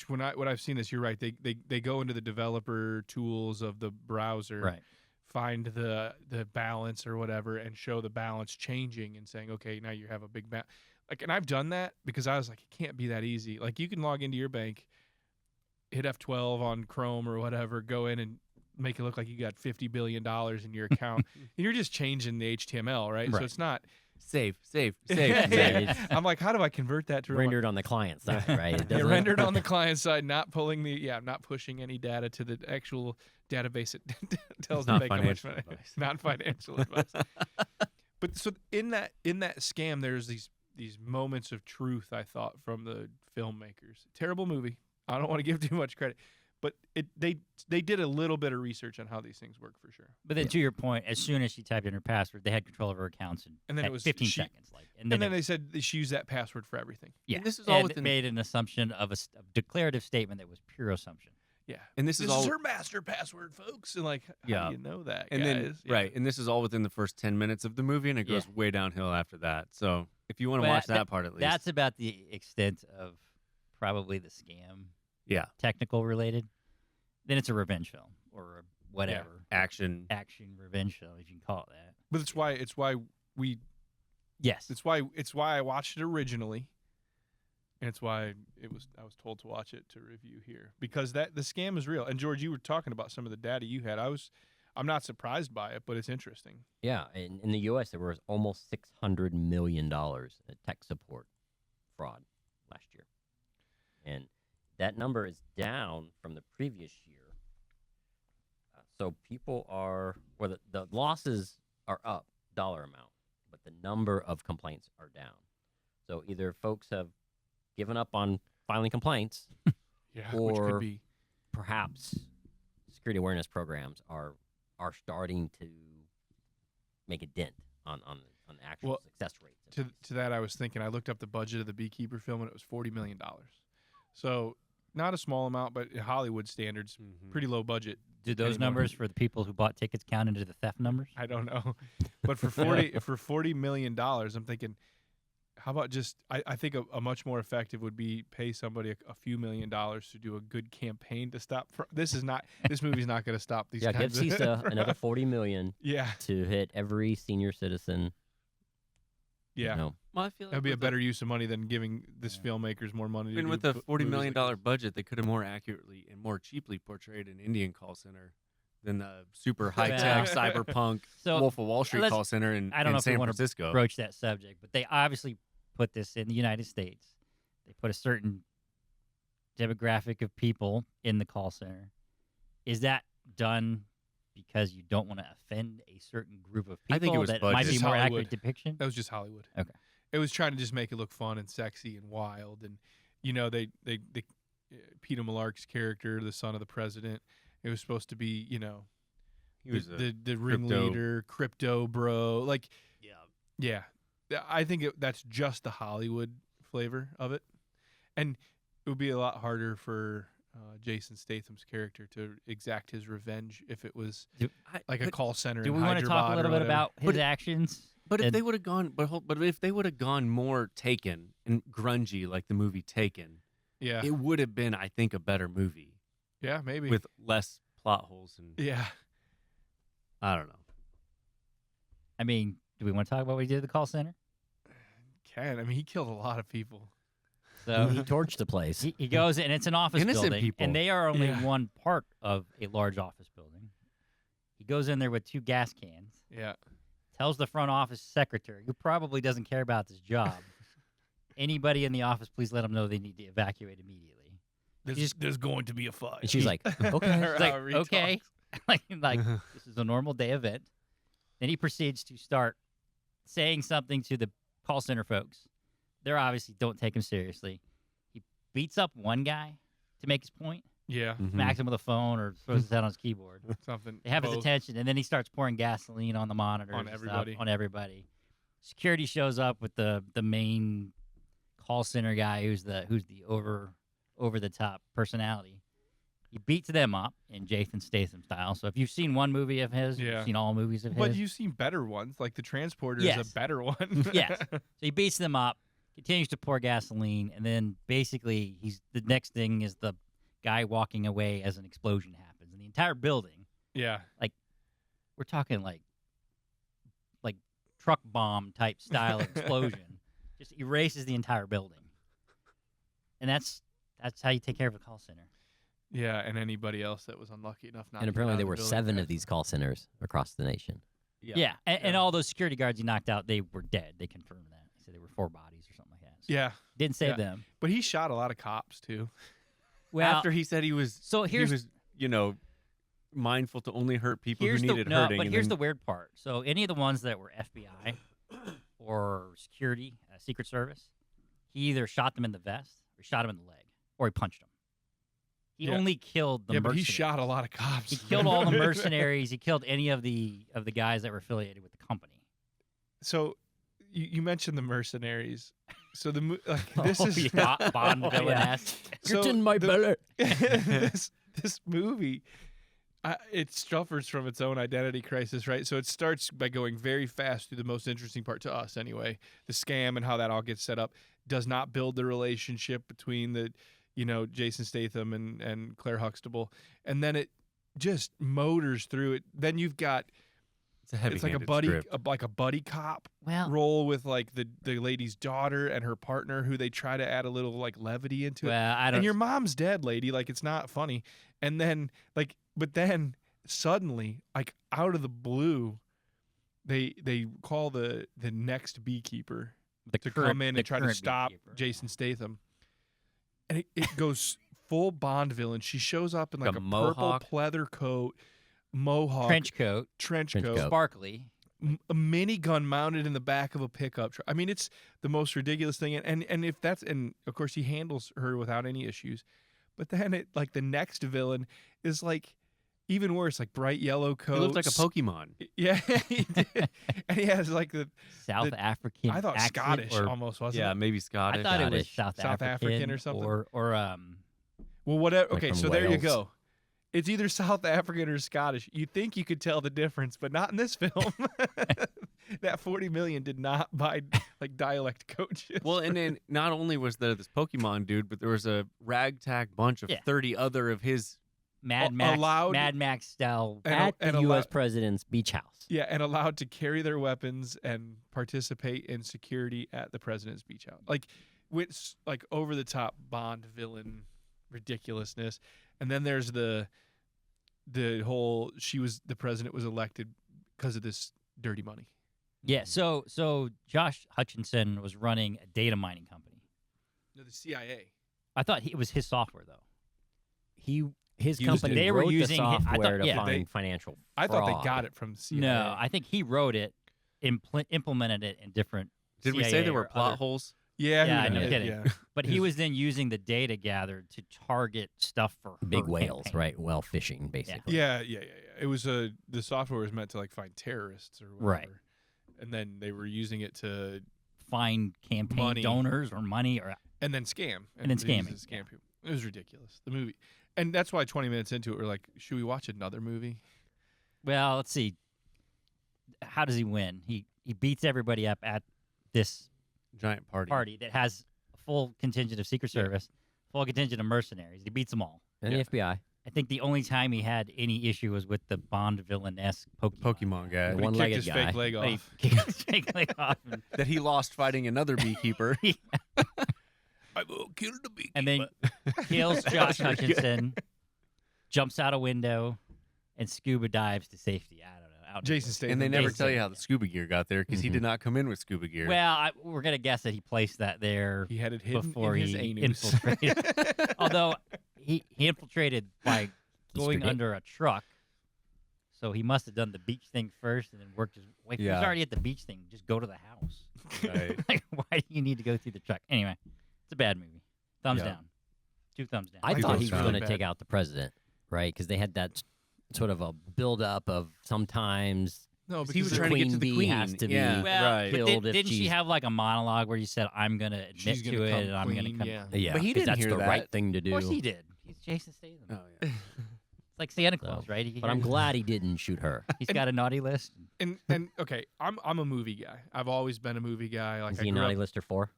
S4: when I've seen this, you're right. They go into the developer tools of the browser, find the balance or whatever, and show the balance changing and saying, okay, now you have a big balance. Like, and I've done that because I was like, it can't be that easy. Like, you can log into your bank, hit F12 on Chrome or whatever, go in and make it look like you got $50 billion in your account, and you're just changing the HTML, right? So it's not.
S2: Save.
S4: I'm like, how do I convert that to
S1: rendered on the client side, right? It
S4: rendered on the client side, not pushing any data to the actual database. It tells the bank how much money. Not financial advice. But so in that scam, there's these these moments of truth, I thought, from the filmmakers. Terrible movie. I don't want to give too much credit, but they did a little bit of research on how these things work for sure.
S3: But then, to your point, as soon as she typed in her password, they had control of her accounts,
S4: And then it was
S3: 15 seconds.
S4: And then they said that she used that password for everything.
S3: yeah,
S2: And this is all
S3: and
S2: within-
S3: made an assumption of a declarative statement that was pure assumption.
S4: Yeah,
S2: And this is all
S4: her master password, folks. And like, how
S2: Yeah.
S4: do you know that?
S2: and then
S4: guys? Yeah.
S2: right, and this is all within the first 10 minutes of the movie, and it goes way downhill after that. So if you want to
S3: Well,
S2: watch that part at least,
S3: That's about the extent of probably the scam,
S2: yeah,
S3: technical related. Then it's a revenge film or a whatever
S2: action.
S3: action revenge film, if you can call it that.
S4: But it's why
S3: Yes,
S4: it's why I watched it originally, and it's why I was told to watch it to review here, because the scam is real. And George, you were talking about some of the data you had. I'm not surprised by it, but it's interesting.
S1: Yeah, in the U.S., there was almost $600 million in tech support fraud last year. And that number is down from the previous year. So people are, well, the losses are up, dollar amount, but the number of complaints are down. So either folks have given up on filing complaints,
S4: Yeah, which
S1: or
S4: could be.
S1: perhaps security awareness programs are starting to make a dent on the actual
S4: Well,
S1: success rates.
S4: To that, I was thinking. I looked up the budget of the Beekeeper film, and it was $40 million. So not a small amount, but in Hollywood standards, pretty low budget.
S3: did those
S4: anymore.
S3: numbers for the people who bought tickets count into the theft numbers?
S4: I don't know, but for $40 million, I'm thinking, how about just? I think a much more effective would be pay somebody a few $1 million to do a good campaign to stop. This movie's not going to stop these.
S1: Yeah, give
S4: kinds of
S1: CISA another $40 million
S4: Yeah,
S1: to hit every senior citizen.
S4: yeah.
S1: You know,
S2: Well, I feel like
S4: That'd be a
S2: with
S4: better use of money than giving this filmmakers more money.
S2: I
S4: to
S2: mean, with
S4: do
S2: the $40
S4: movies
S2: million
S4: like this.
S2: budget, they could have more accurately and more cheaply portrayed an Indian call center than the super high-tech cyberpunk
S3: So
S2: Wolf of Wall Street
S3: let's-
S2: call center in
S3: I don't know if we
S2: San
S3: wanna
S2: Francisco.
S3: broach that subject, but they obviously put this in the United States. They put a certain demographic of people in the call center. Is that done because you don't want to offend a certain group of people
S2: I think it was
S3: that
S2: budget.
S3: might be
S4: Just
S3: more
S4: Hollywood.
S3: accurate depiction?
S4: That was just Hollywood.
S3: Okay.
S4: It was trying to just make it look fun and sexy and wild, and they Peter Millark's character, the son of the president, it was supposed to be
S2: He was
S4: the ringleader, crypto bro, like yeah. I think that's just the Hollywood flavor of it, and it would be a lot harder for Jason Statham's character to exact his revenge if it was like a call center.
S3: Do
S4: in
S3: we want to talk a
S4: Hyderabad or
S3: little bit
S4: whatever.
S3: about his actions?
S2: But if
S3: And-
S2: they would have gone, but if they would have gone more Taken and grungy like the movie Taken,
S4: Yeah,
S2: it would have been, I think, a better movie
S4: yeah, maybe
S2: with less plot holes and
S4: yeah.
S2: I don't know.
S3: I mean, do we want to talk about what he did at the call center?
S4: I mean, he killed a lot of people.
S3: So
S1: he torched the place.
S3: he goes in, and it's an office
S2: Innocent
S3: building,
S2: people.
S3: and they are only
S4: Yeah.
S3: one part of a large office building. He goes in there with 2 gas cans,
S4: Yeah,
S3: tells the front office secretary, who probably doesn't care about this job, anybody in the office, please let them know they need to evacuate immediately.
S4: there's going to be a fight.
S1: And she's like, okay.
S3: It's like,
S4: How he
S3: okay,
S4: talks.
S3: like this is a normal day event. Then he proceeds to start saying something to the call center folks. They're obviously don't take him seriously. He beats up one guy to make his point,
S4: Yeah,
S2: Mhm.
S3: smacks him with a phone or throws his head on his keyboard.
S4: something.
S3: They have his
S4: both.
S3: attention, and then he starts pouring gasoline on the monitors
S4: On
S3: and stuff,
S4: everybody.
S3: on everybody. Security shows up with the main call center guy who's the over the top personality. He beats them up in Jason Statham style. So if you've seen one movie of his,
S4: Yeah.
S3: you've seen all movies of
S4: But
S3: his.
S4: you've seen better ones, like the Transporter is
S3: Yes.
S4: a better one.
S3: Yes. So he beats them up, continues to pour gasoline, and then basically the next thing is the guy walking away as an explosion happens. And the entire building,
S4: Yeah.
S3: we're talking like truck bomb type style explosion, just erases the entire building. And that's how you take care of a call center.
S4: Yeah, and anybody else that was unlucky enough not
S1: And
S4: to get
S1: apparently
S4: out
S1: there
S4: of the
S1: were
S4: building
S1: 7 of
S4: fast
S1: these call centers across the nation.
S3: Yeah. And all those security guards he knocked out, they were dead. They confirmed that. They said they were 4 bodies or something like that. So
S4: Yeah,
S3: didn't save
S4: Yeah.
S3: them.
S4: but he shot a lot of cops too.
S3: Well,
S2: After he said he was,
S3: so here's
S2: he was, mindful to only hurt people who
S3: here's
S2: needed
S3: no,
S2: hurting.
S3: but
S2: and
S3: here's
S2: then-
S3: the weird part. So any of the ones that were FBI or security, Secret Service. He either shot them in the vest, or shot him in the leg, or he punched them. He
S4: Yeah.
S3: only killed the
S4: Yeah, but he
S3: mercenaries.
S4: shot a lot of cops.
S3: He killed all the mercenaries. He killed any of the guys that were affiliated with the company.
S4: So you mentioned the mercenaries. So this is
S3: Bond villain-esque.
S1: It's in my belly.
S4: this movie. It suffers from its own identity crisis, right? So it starts by going very fast through the most interesting part to us, anyway, the scam and how that all gets set up. Does not build the relationship between Jason Statham and Claire Huxtable, and then it just motors through it. Then you've got it's like a buddy cop role with like the lady's daughter and her partner, who they try to add a little like levity into it. And your mom's dead, lady. Like, it's not funny. And then but then suddenly, like out of the blue, they call the next Beekeeper to come in and try to stop Jason Statham. And it goes full Bond villain. She shows up in like a purple pleather coat, mohawk, trench coat,
S3: sparkly,
S4: a minigun mounted in the back of a pickup truck. I mean, it's the most ridiculous thing. And if that's, and of course he handles her without any issues. But then the next villain is like even worse, like bright yellow coat.
S2: He looked like a Pokemon.
S4: Yeah, he did. And he has like the
S3: South African.
S4: I thought
S3: accent,
S4: Scottish almost, wasn't it?
S2: Yeah, maybe Scottish.
S3: I thought it was South
S4: African or something.
S3: Or
S4: well, whatever.
S1: Like
S4: Okay,
S1: from
S4: so there you
S1: Wales.
S4: go. It's either South African or Scottish. You think you could tell the difference, but not in this film. That $40 million did not buy like dialect coaches.
S2: Well, and then not only was there this Pokemon dude, but there was a ragtag bunch of 30 other of his
S3: Mad Max style
S1: At the U.S. president's beach house.
S4: Yeah, and allowed to carry their weapons and participate in security at the president's beach house. Like, with like over the top Bond villain ridiculousness. And then there's the whole the president was elected because of this dirty money.
S3: Yeah, so Josh Hutchinson was running a data mining company.
S4: No, the CIA.
S3: I thought it was his software though.
S1: His
S4: Used
S1: company
S4: it.
S3: They were
S1: wrote
S3: using
S1: the
S3: it- I
S1: software
S3: thought-
S1: to
S3: yeah.
S1: find financial
S4: I thought
S1: fraud.
S4: they got it from the CIA.
S3: No, I think he wrote it, implemented it in different.
S2: Did we say
S3: CIA
S2: there were
S3: or
S2: plot
S3: other-
S2: holes?
S4: Yeah,
S3: Yeah,
S4: who
S3: no
S4: knows?
S3: kidding.
S4: Yeah.
S3: But he was then using the data gathered to target stuff for her
S1: Big whales,
S3: campaign.
S1: right? Whale fishing, basically.
S4: Yeah. It was the software was meant to like find terrorists or whatever.
S3: Right.
S4: And then they were using it to
S3: Find campaign
S4: Money.
S3: donors or money or
S4: and then scam.
S3: And then
S4: they used it
S3: scamming,
S4: to scam people. It was ridiculous. The movie. And that's why 20 minutes into it we're like, should we watch another movie?
S3: well, let's see. How does he win? He beats everybody up at this
S2: Giant party.
S3: party that has a full contingent of Secret Service, full contingent of mercenaries. He beats them all.
S1: And
S4: Yeah.
S1: the FBI.
S3: I think the only time he had any issue was with the Bond villain-esque
S2: Pokemon guy.
S1: The
S4: But he
S1: one-legged
S4: kicked his
S1: guy.
S4: fake leg
S3: But he
S4: off.
S3: kicked his fake leg off,
S2: That he lost fighting another beekeeper.
S4: I will kill the beekeeper.
S3: and then kills Josh Hutchinson, jumps out a window, and scuba dives to safety. I don't know. Out in the
S4: Jason
S3: woods.
S4: Statham.
S2: And they never
S3: Jason,
S2: tell you how the scuba gear got there because he did not come in with scuba gear.
S3: Well, we're gonna guess that he placed that there
S4: He had it hidden
S3: before
S4: in his
S3: he
S4: anus.
S3: infiltrated. Although he infiltrated by going
S1: Mr.
S3: under a truck, so he must have done the beach thing first and then worked his way. If
S2: Yeah.
S3: he's already at the beach thing. Just go to the house.
S2: Right.
S3: Like, why do you need to go through the truck? Anyway, it's a bad movie. Thumbs
S2: Yeah.
S3: down. 2 thumbs down.
S1: I
S4: think
S1: thought
S4: it
S1: he
S4: was
S1: was
S4: really
S1: going to
S4: bad.
S1: take out the president, right? Because they had that sort of a build-up of sometimes
S4: No,
S2: He
S4: because
S2: was
S1: the
S2: trying to get
S1: queen
S2: to the
S1: bee
S2: queen.
S1: has to be
S2: Yeah.
S3: well,
S2: right.
S3: but
S1: killed if
S3: didn't she
S1: she's-
S3: have like a monologue where he said, "I'm going to admit
S4: She's
S3: to
S4: gonna
S3: it,
S4: come
S3: and I'm going to
S4: clean,
S3: come"?
S4: yeah.
S1: Yeah,
S2: But he
S1: 'cause
S2: didn't
S1: that's
S2: hear
S1: the
S2: that.
S1: right thing to do.
S3: Of course he did. He's Jason Statham.
S2: Oh, yeah.
S3: It's like Santa Claus, right?
S1: But I'm glad he didn't shoot her.
S3: He's got a naughty list.
S4: and okay, I'm a movie guy. I've always been a movie guy. Like
S1: Is
S4: I
S1: he
S4: grew
S1: naughty
S4: up-
S1: lister 4?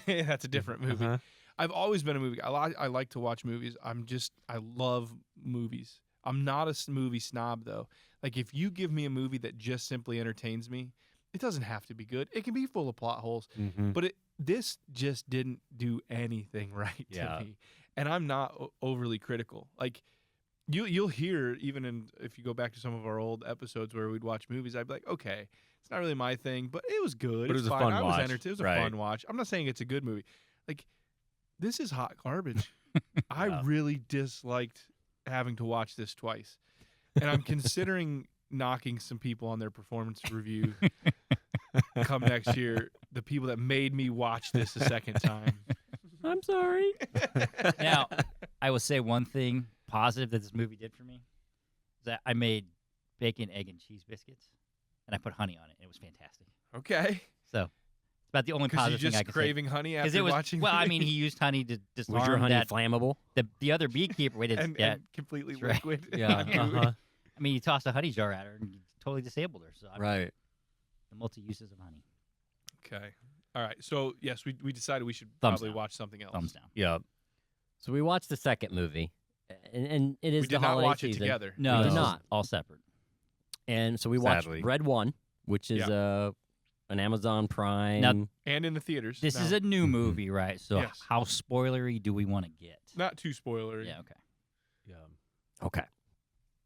S4: That's a different movie.
S2: Uh-huh.
S4: I've always been a movie guy. I like to watch movies. I love movies. I'm not a movie snob though. Like if you give me a movie that just simply entertains me, it doesn't have to be good. It can be full of plot holes,
S2: Mhm.
S4: but this just didn't do anything right
S2: Yeah.
S4: to me. And I'm not overly critical. Like you'll hear even if you go back to some of our old episodes where we'd watch movies, I'd be like, okay, it's not really my thing, but it was good.
S2: But it
S4: It's
S2: was a
S4: fine.
S2: fun
S4: I was
S2: watch.
S4: entertained. It was a
S2: Right.
S4: fun watch. I'm not saying it's a good movie. Like this is hot garbage. I
S2: Yeah.
S4: really disliked having to watch this twice, and I'm considering knocking some people on their performance review come next year. the people that made me watch this a second time.
S1: I'm sorry.
S3: Now, I will say one thing positive that this movie did for me is that I made bacon, egg, and cheese biscuits, and I put honey on it. It was fantastic.
S4: Okay.
S3: So it's about the only
S4: Because you're
S3: positive thing I
S4: just
S3: can
S4: craving honey
S3: say.
S4: after
S3: It was,
S4: watching.
S3: well, I mean, he used honey to disarm
S1: Was your honey
S3: that.
S1: flammable?
S3: The other beekeeper waited.
S4: and completely
S3: that's right.
S4: liquid.
S2: Yeah. Uh-huh.
S3: I mean, you tossed a honey jar at her and you totally disabled her. So I mean,
S2: Right.
S3: the multi uses of honey.
S4: Okay. All right. So yes, we decided we should
S3: Thumbs
S4: probably
S3: down.
S4: watch something else.
S3: Thumbs down.
S2: Yeah.
S1: So we watched the second movie, and it is
S4: We
S1: the
S4: did not
S1: holiday
S4: watch
S1: season.
S4: it together.
S3: No,
S1: We
S3: this
S1: did
S3: is
S1: not.
S3: all separate.
S1: And so we watched
S2: Sadly.
S1: Red One, which is an Amazon Prime.
S3: Now-
S4: And in the theaters.
S3: This
S4: now.
S3: is a new movie, right? So
S4: Yes.
S3: how spoilery do we want to get?
S4: Not too spoilery.
S3: Yeah, okay.
S2: Yeah.
S1: Okay.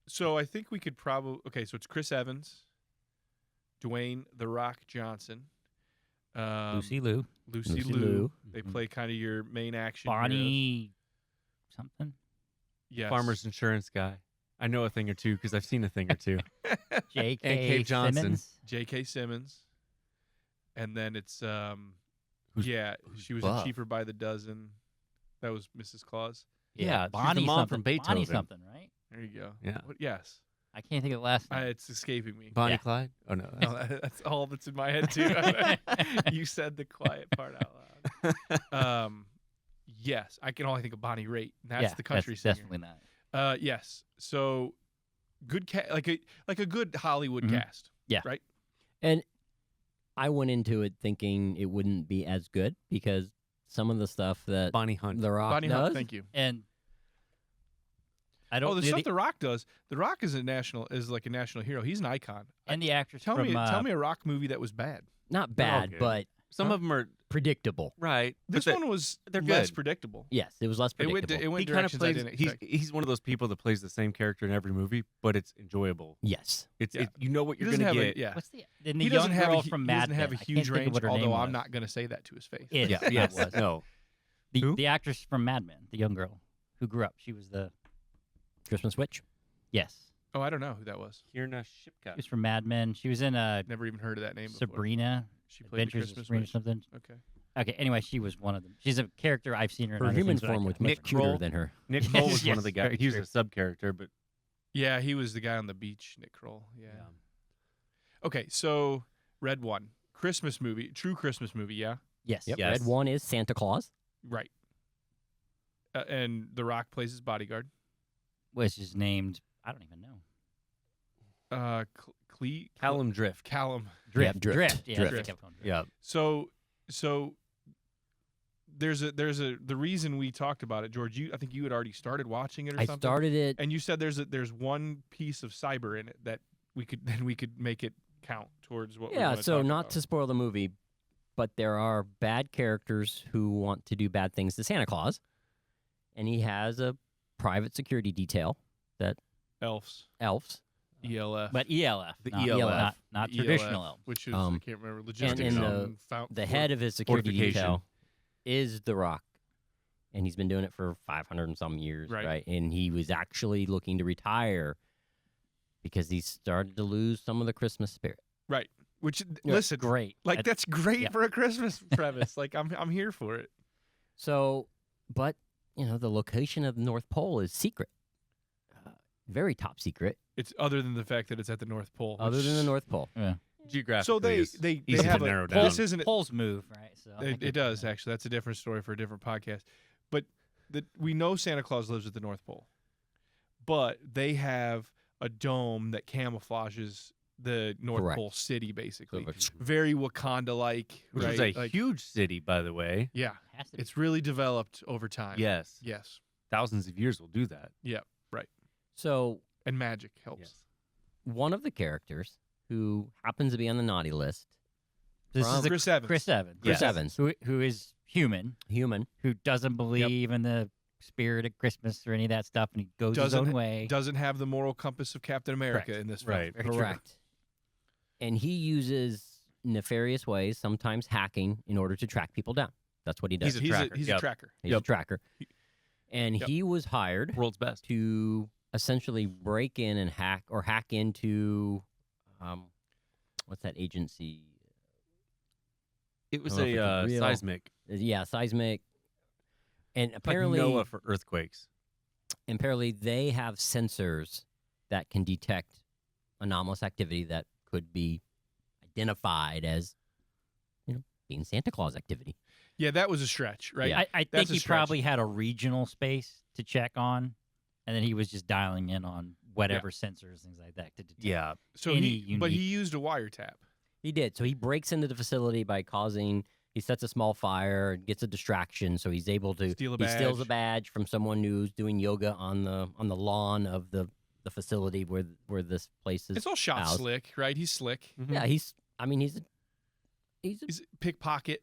S4: So I think we could probably. Okay, so it's Chris Evans, Dwayne The Rock Johnson,
S3: Lucy Liu,
S4: Lucy
S1: Lucy
S4: Liu.
S1: Liu.
S4: They
S2: Mhm.
S4: play kind of your main action. heroes.
S3: Bonnie, something.
S4: Yes.
S2: Farmer's insurance guy. I know a thing or two because I've seen a thing or two.
S3: J.K.
S2: Kate Johnson.
S3: Simmons.
S4: J.K. Simmons, and then it's
S2: Who's
S4: she was
S2: buff?
S4: in Cheaper by the Dozen. That was Mrs. Claus.
S2: Yeah, she's the
S3: Bonnie
S2: mom
S3: something.
S2: from
S3: Bonnie
S2: Beethoven.
S3: something, right?
S4: There you go.
S2: Yeah.
S4: Yes.
S3: I can't think of the last name.
S4: It's escaping me.
S2: Bonnie
S3: Yeah.
S2: Clyde? Oh, no.
S4: No, that's all that's in my head too. You said the quiet part out loud. Yes, I can only think of Bonnie Raitt. That's
S3: Yeah,
S4: the country
S3: that's
S4: singer.
S3: definitely not.
S4: Yes. So good like a good Hollywood
S3: Mhm.
S4: cast.
S3: Yeah.
S4: Right.
S1: And I went into it thinking it wouldn't be as good because some of the stuff that
S2: Bonnie Hunt.
S1: The Rock
S4: Bonnie
S1: does.
S4: Hunt. Thank you.
S3: And I don't.
S4: Oh, the
S3: do
S4: stuff The Rock does. The Rock is like a national hero. He's an icon.
S3: and the actress
S4: Tell
S3: from
S4: me a Rock movie that was bad.
S1: Not
S2: They're all
S1: bad,
S2: good.
S1: but
S2: Some
S4: Huh?
S2: of them are
S1: predictable.
S2: right.
S4: This
S2: but
S4: one was
S2: they're
S4: less
S2: good.
S4: predictable.
S1: Yes, it was less
S4: It
S1: predictable.
S4: went
S2: he kind of
S4: directions I
S2: plays.
S4: didn't
S2: He's
S4: expect.
S2: he's one of those people that plays the same character in every movie, but it's enjoyable.
S1: Yes.
S2: It's
S4: Yeah.
S2: you know what
S4: He
S2: you're
S4: doesn't
S2: gonna
S4: have
S2: get.
S4: yeah.
S3: What's the and the
S4: He
S3: young
S4: doesn't have
S3: girl
S4: a,
S3: from
S4: he
S3: Mad
S4: doesn't have a
S3: Men. I
S4: huge
S3: can't think of
S4: range,
S3: what her name
S4: although I'm
S3: was.
S4: not going to say that to his face.
S3: It,
S2: Yeah.
S3: that
S2: Yes.
S3: was.
S2: No.
S4: Who?
S3: The actress from Mad Men, the young girl who grew up. She was the
S1: Christmas Witch.
S3: yes.
S4: Oh, I don't know who that was.
S2: Kierna
S3: She
S2: Shipka.
S3: was from Mad Men. She was in
S4: Never even heard of that name before.
S3: Sabrina.
S4: She played the
S3: Adventures of
S4: Christmas
S3: Sabrina or
S4: Witch.
S3: something.
S4: Okay.
S3: Okay. Anyway, she was one of them. She's a character I've seen her. in
S1: Her
S3: other
S1: human
S3: things, but I
S1: form was
S3: can't-
S1: much
S2: Nick
S1: cuter
S2: Kroll.
S1: than her.
S2: Nick Cole was one
S3: Yes,
S2: of the guys.
S3: very
S2: He was
S3: true.
S2: a sub character, but
S4: Yeah, he was the guy on the beach, Nick Kroll. Yeah. Okay, so Red One, Christmas movie, true Christmas movie, yeah,
S3: Yes.
S1: Yep.
S2: Yes.
S1: Red One is Santa Claus.
S4: right. And The Rock plays his bodyguard.
S3: Which is named. I don't even know.
S2: Callum Drift.
S4: Callum.
S3: Drift.
S1: Drift.
S3: Drift. Yeah.
S1: Drift.
S3: that's what I kept calling Drift.
S2: Yeah.
S4: So there's the reason we talked about it, George. I think you had already started watching it or
S1: I
S4: something.
S1: started it.
S4: And you said there's one piece of cyber in it that we could make it count towards what. we
S1: Yeah,
S4: wanna
S1: so
S4: talk
S1: not
S4: about.
S1: to spoil the movie, but there are bad characters who want to do bad things to Santa Claus, and he has a private security detail that
S4: elves.
S1: elves.
S4: ELF.
S3: But ELF.
S2: The
S3: not,
S2: ELF.
S3: Not
S4: ELF,
S3: traditional elves.
S4: which is I
S1: Um,
S4: can't remember
S1: and
S4: logistics.
S1: the head of his security
S2: Fortification.
S1: detail is The Rock, and he's been doing it for 500 and some years,
S4: Right.
S1: right? And he was actually looking to retire because he started to lose some of the Christmas spirit.
S4: which
S1: Yeah,
S4: listen,
S3: Great.
S4: like that's great
S3: yeah.
S4: for a Christmas premise. Like I'm here for it.
S1: So, but the location of the North Pole is secret, very top secret,
S4: It's other than the fact that it's at the North Pole.
S1: other than the North Pole.
S2: Geographically,
S4: So they
S2: is
S4: they
S2: easy
S4: have
S2: to narrow
S4: a
S2: down.
S4: this isn't
S3: Polls move, right? So I think
S4: it does actually. That's a different story for a different podcast. But we know Santa Claus lives at the North Pole, but they have a dome that camouflages the North
S1: Correct.
S4: Pole city, basically.
S1: So-
S4: Very Wakanda-like,
S2: which
S4: right?
S2: is a
S4: Like,
S2: huge city, by the way.
S4: yeah,
S3: Has to be.
S4: it's really developed over time.
S2: Yes,
S4: Yes,
S2: thousands of years will do that.
S1: So
S4: and magic helps.
S2: Yes.
S1: one of the characters who happens to be on the naughty list,
S3: This
S1: From
S3: is a
S4: Chris Evans.
S3: Chris Evans.
S1: Chris
S2: Yes.
S1: Evans,
S3: Who is human,
S1: human,
S3: who doesn't believe in the spirit of Christmas or any of that stuff, and he goes his
S4: Doesn't-
S3: own way.
S4: Doesn't have the moral compass of Captain America
S3: Correct.
S4: in this film.
S2: Right.
S3: Very true.
S1: correct. And he uses nefarious ways, sometimes hacking, in order to track people down. That's what he does.
S2: He's a
S4: He's
S2: tracker.
S4: He's
S2: Yep.
S4: a tracker.
S1: He's a
S2: Yep.
S1: tracker. And
S4: Yep.
S1: he was hired
S2: World's best.
S1: to essentially break in and hack into what's that agency?
S2: It was
S1: I don't know if
S2: a
S1: it's real.
S2: seismic.
S1: Yeah, seismic. And
S2: Like
S1: apparently,
S2: NOAA for earthquakes.
S1: apparently they have sensors that can detect anomalous activity that could be identified as, being Santa Claus activity.
S4: Yeah, that was a stretch, right?
S1: Yeah.
S3: I
S4: That's
S3: think
S4: a
S3: he
S4: stretch.
S3: probably had a regional space to check on, and then he was just dialing in on whatever sensors, things like that, to detect.
S2: Yeah.
S4: So
S3: any
S4: but he
S3: unique-
S4: used a wiretap.
S1: He did. So he breaks into the facility by he sets a small fire, gets a distraction, so he's able to
S4: Steal a
S1: he steals a
S4: badge.
S1: badge from someone who's doing yoga on the lawn of the facility where this place is.
S4: It's all shot
S1: housed.
S4: slick, right? He's slick.
S1: Yeah, he's a
S4: He's a pickpocket.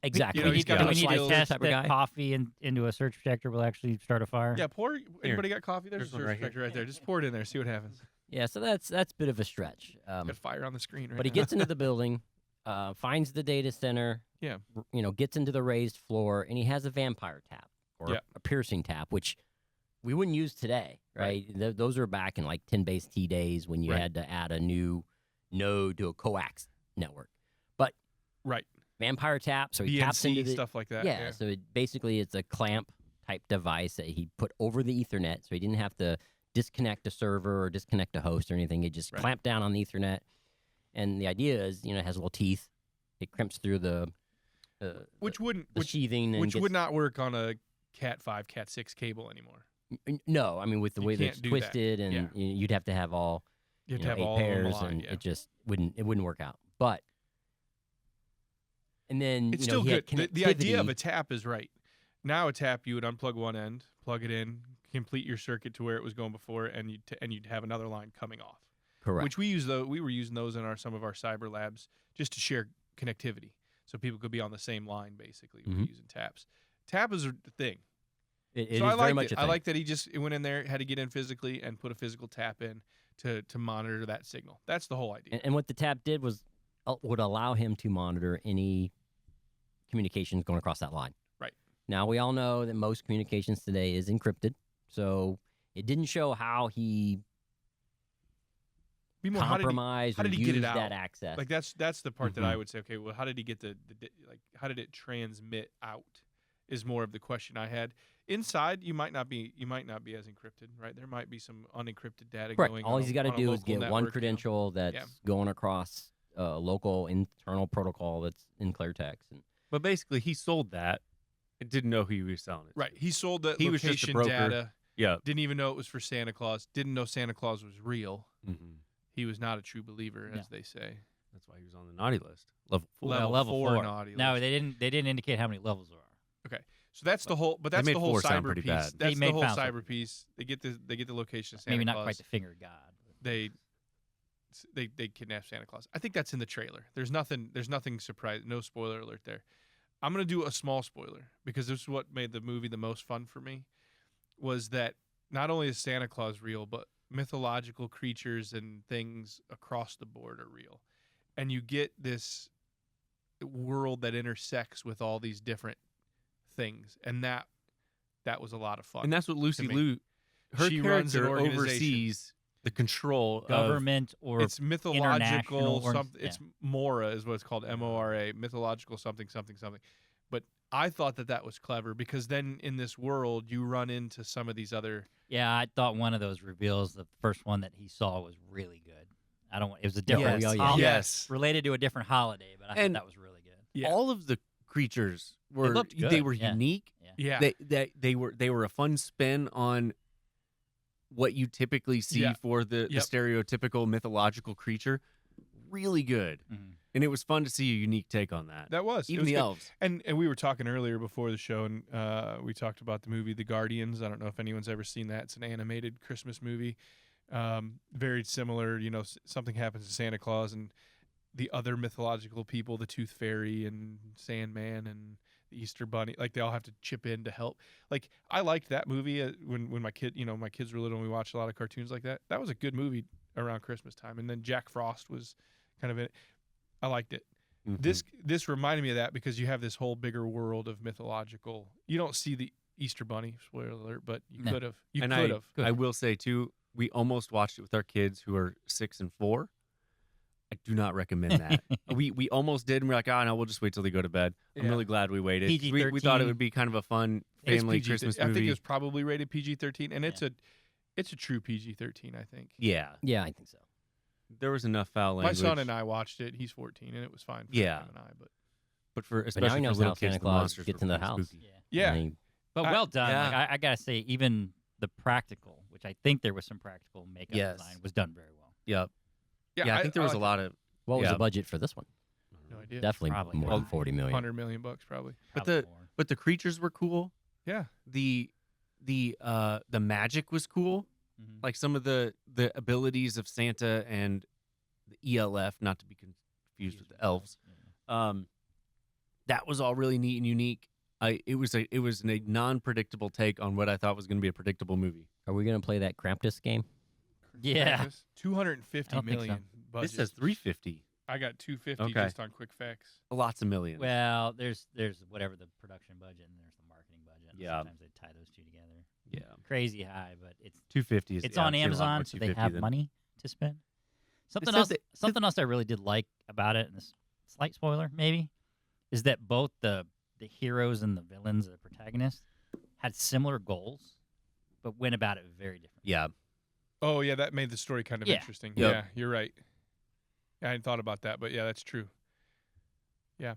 S1: exactly.
S4: You know,
S3: we
S4: he's got
S3: do
S4: those
S3: we need to
S4: skills
S3: test
S1: type of
S3: that
S1: guy.
S3: coffee into a surge protector will actually start a fire?
S4: Yeah, pour. Anybody got coffee? There's a
S2: There's one
S4: surge
S2: right here.
S4: protector right there. Just pour it in there. See what happens.
S1: Yeah, so that's a bit of a stretch.
S4: Got fire on the screen right
S1: But he
S4: now.
S1: gets into the building, finds the data center.
S4: Yeah.
S1: Gets into the raised floor, and he has a vampire tap or
S4: Yeah.
S1: a piercing tap, which we wouldn't use today, right? Those are back in like 10 base T days when you
S2: Right.
S1: had to add a new node to a coax network. But
S4: Right.
S1: vampire tap, so he taps into
S4: BNC
S1: the
S4: stuff like that.
S1: yeah. So it's a clamp type device that he put over the Ethernet, so he didn't have to disconnect a server or disconnect a host or anything. It just
S4: Right.
S1: clamped down on the Ethernet, and the idea is, it has little teeth. It crimps through the
S4: Which wouldn't
S1: the sheathing, and
S4: which
S1: gets,
S4: would not work on a Cat 5, Cat 6 cable anymore.
S1: No, I mean with the
S4: You
S1: way that
S4: can't
S1: it's
S4: do that.
S1: twisted, and
S4: Yeah.
S1: you'd have to have all
S4: You have to have
S1: 8
S4: all of them
S1: pairs,
S4: aligned,
S1: and
S4: yeah.
S1: it just wouldn't work out. But and then
S4: It's
S1: you know,
S4: still
S1: he had
S4: good. The idea of
S1: connectivity.
S4: a tap is right. Now a tap, you would unplug one end, plug it in, complete your circuit to where it was going before, and you'd have another line coming off.
S1: Correct.
S4: Which we were using those in some of our cyber labs just to share connectivity, so people could be on the same line. Basically, we're
S1: Mhm.
S4: using taps. Tap is a thing.
S1: It
S4: So
S1: is
S4: I
S1: very
S4: liked
S1: much
S4: it.
S1: a
S4: I
S1: thing.
S4: like that he just went in there, had to get in physically, and put a physical tap in to monitor that signal. That's the whole idea.
S1: And what the tap did was would allow him to monitor any communications going across that line.
S4: Right.
S1: Now, we all know that most communications today is encrypted, so it didn't show how he
S4: Be more,
S1: compromised
S4: how
S1: or
S4: did he get it
S1: used
S4: out?
S1: that access.
S4: Like that's the part that I
S2: Mhm.
S4: would say. Okay, well, how did he get how did it transmit out? Is more of the question I had. Inside, you might not be as encrypted, right? There might be some unencrypted data
S1: Correct.
S4: going.
S1: All
S4: on
S1: he's got to
S4: on a
S1: do is
S4: local
S1: get one
S4: network,
S1: credential that's going across a local internal protocol that's in clear text. And
S2: But basically, he sold that and didn't know who he was selling it to.
S4: Right. He sold the
S2: He was just a
S4: location
S2: broker.
S4: data.
S2: Yeah.
S4: Didn't even know it was for Santa Claus. Didn't know Santa Claus was real.
S2: Mm-hmm.
S4: He was not a true believer, as
S3: Yeah.
S4: they say.
S2: That's why he was on the naughty list. Level 4.
S4: Level 4
S3: 4.
S4: naughty
S3: No,
S4: list.
S3: they didn't indicate how many levels there are.
S4: So that's the whole. But
S2: They
S4: that's
S2: made
S4: the whole
S2: 4 sound
S4: cyber
S2: pretty
S4: piece.
S2: bad.
S4: That's
S3: They made
S4: the whole
S3: found
S4: cyber
S3: something.
S4: piece. They get the location of Santa
S3: Maybe not
S4: Claus.
S3: quite the finger of God.
S4: They kidnap Santa Claus. I think that's in the trailer. There's nothing surprising. No spoiler alert there. I'm gonna do a small spoiler because this is what made the movie the most fun for me. Was that not only is Santa Claus real, but mythological creatures and things across the board are real, and you get this world that intersects with all these different things, and that was a lot of fun.
S2: And that's what Lucy
S4: me.
S2: Liu, her
S4: She runs an
S2: character
S4: organization.
S2: oversees the control of
S3: Government or
S4: it's mythological
S3: international or-
S4: something. It's Mora is what it's called. MORA, mythological something. But I thought that was clever because then in this world you run into some of these other.
S3: Yeah, I thought one of those reveals, the first one that he saw, was really good. It was a different,
S1: Yes.
S3: holiday-
S4: Yes.
S3: related to a different holiday, but I thought
S2: And-
S3: that was really good.
S4: Yeah.
S2: all of the creatures were
S3: looked good,
S2: they were
S3: yeah.
S2: unique.
S4: Yeah.
S2: They were a fun spin on what you typically see
S4: Yeah.
S2: for the
S4: Yep.
S2: stereotypical mythological creature. Really good.
S3: Mhm.
S2: And it was fun to see a unique take on that.
S4: That was. It
S2: Even
S4: was
S2: the
S4: good.
S2: elves.
S4: And we were talking earlier before the show, and we talked about the movie The Guardians. I don't know if anyone's ever seen that. It's an animated Christmas movie. Very similar. Something happens to Santa Claus and the other mythological people, the Tooth Fairy and Sandman and the Easter Bunny. Like they all have to chip in to help. Like I liked that movie when my kids were little and we watched a lot of cartoons like that. That was a good movie around Christmas time. And then Jack Frost was kind of in it. I liked it.
S2: Mhm.
S4: This reminded me of that because you have this whole bigger world of mythological. You don't see the Easter Bunny, spoiler alert, but you
S3: No.
S4: could have. You
S2: And
S4: could have.
S2: I will say too, we almost watched it with our kids who are 6 and 4. I do not recommend that. we almost did, and we're like, oh no, we'll just wait till they go to bed. I'm really glad we waited. 'Cause we thought it would be kind of a fun
S4: It's
S2: family
S4: PG,
S2: Christmas
S4: I
S2: movie.
S4: think it was probably rated PG-13, and it's a true PG-13. I think.
S2: Yeah,
S1: Yeah, I think so.
S2: there was enough foul
S4: My
S2: language.
S4: son and I watched it. He's 14, and it was fine for
S2: Yeah.
S4: him and I.
S2: but for
S1: But now
S2: especially
S1: he
S2: for
S1: knows
S2: little
S1: how
S2: kids,
S1: Santa
S2: the
S1: Claus
S2: monsters
S1: gets
S2: were
S1: in the
S2: pretty
S1: house.
S2: spooky.
S4: yeah,
S1: I mean,
S3: But
S4: I-
S3: well done.
S2: yeah.
S3: Like, I gotta say, even the practical, which I think there was some practical makeup
S2: Yes.
S3: design, was done very well.
S2: Yep. Yeah, I think there was a
S4: like
S2: lot of.
S1: what was
S2: Yeah.
S1: the budget for this one?
S4: No idea.
S1: Definitely
S3: Probably
S1: more than 40 million.
S4: $100 million probably.
S2: But
S3: Probably more.
S2: But the creatures were cool.
S4: Yeah.
S2: The magic was cool.
S3: Mhm.
S2: Like some of the abilities of Santa and the ELF, not to be confused with the elves.
S3: Yeah.
S2: That was all really neat and unique. It was a non-predictable take on what I thought was going to be a predictable movie.
S1: Are we going to play that Krampus game?
S3: Yeah.
S4: Krampus, 250
S3: I don't think so.
S4: million budget.
S2: This says 350.
S4: I got 250
S2: Okay.
S4: just on quick facts.
S2: Lots of millions.
S3: Well, there's whatever the production budget and there's the marketing budget.
S2: Yeah.
S3: Sometimes they tie those two together.
S2: yeah,
S3: Crazy high, but it's
S2: 250 is.
S3: it's
S2: yeah,
S3: on
S2: I'd say a lot more
S3: Amazon, so they
S2: 250
S3: have
S2: than-
S3: money to spend. Something
S2: says
S3: else.
S2: that-
S3: Something else I really did like about it, and this slight spoiler maybe, is that both the heroes and the villains, the protagonists, had similar goals, but went about it very differently.
S2: Yeah,
S4: Oh, yeah, that made the story kind of
S3: Yeah.
S4: interesting.
S2: Yep.
S4: Yeah, you're right. I hadn't thought about that, but yeah, that's true. Yeah.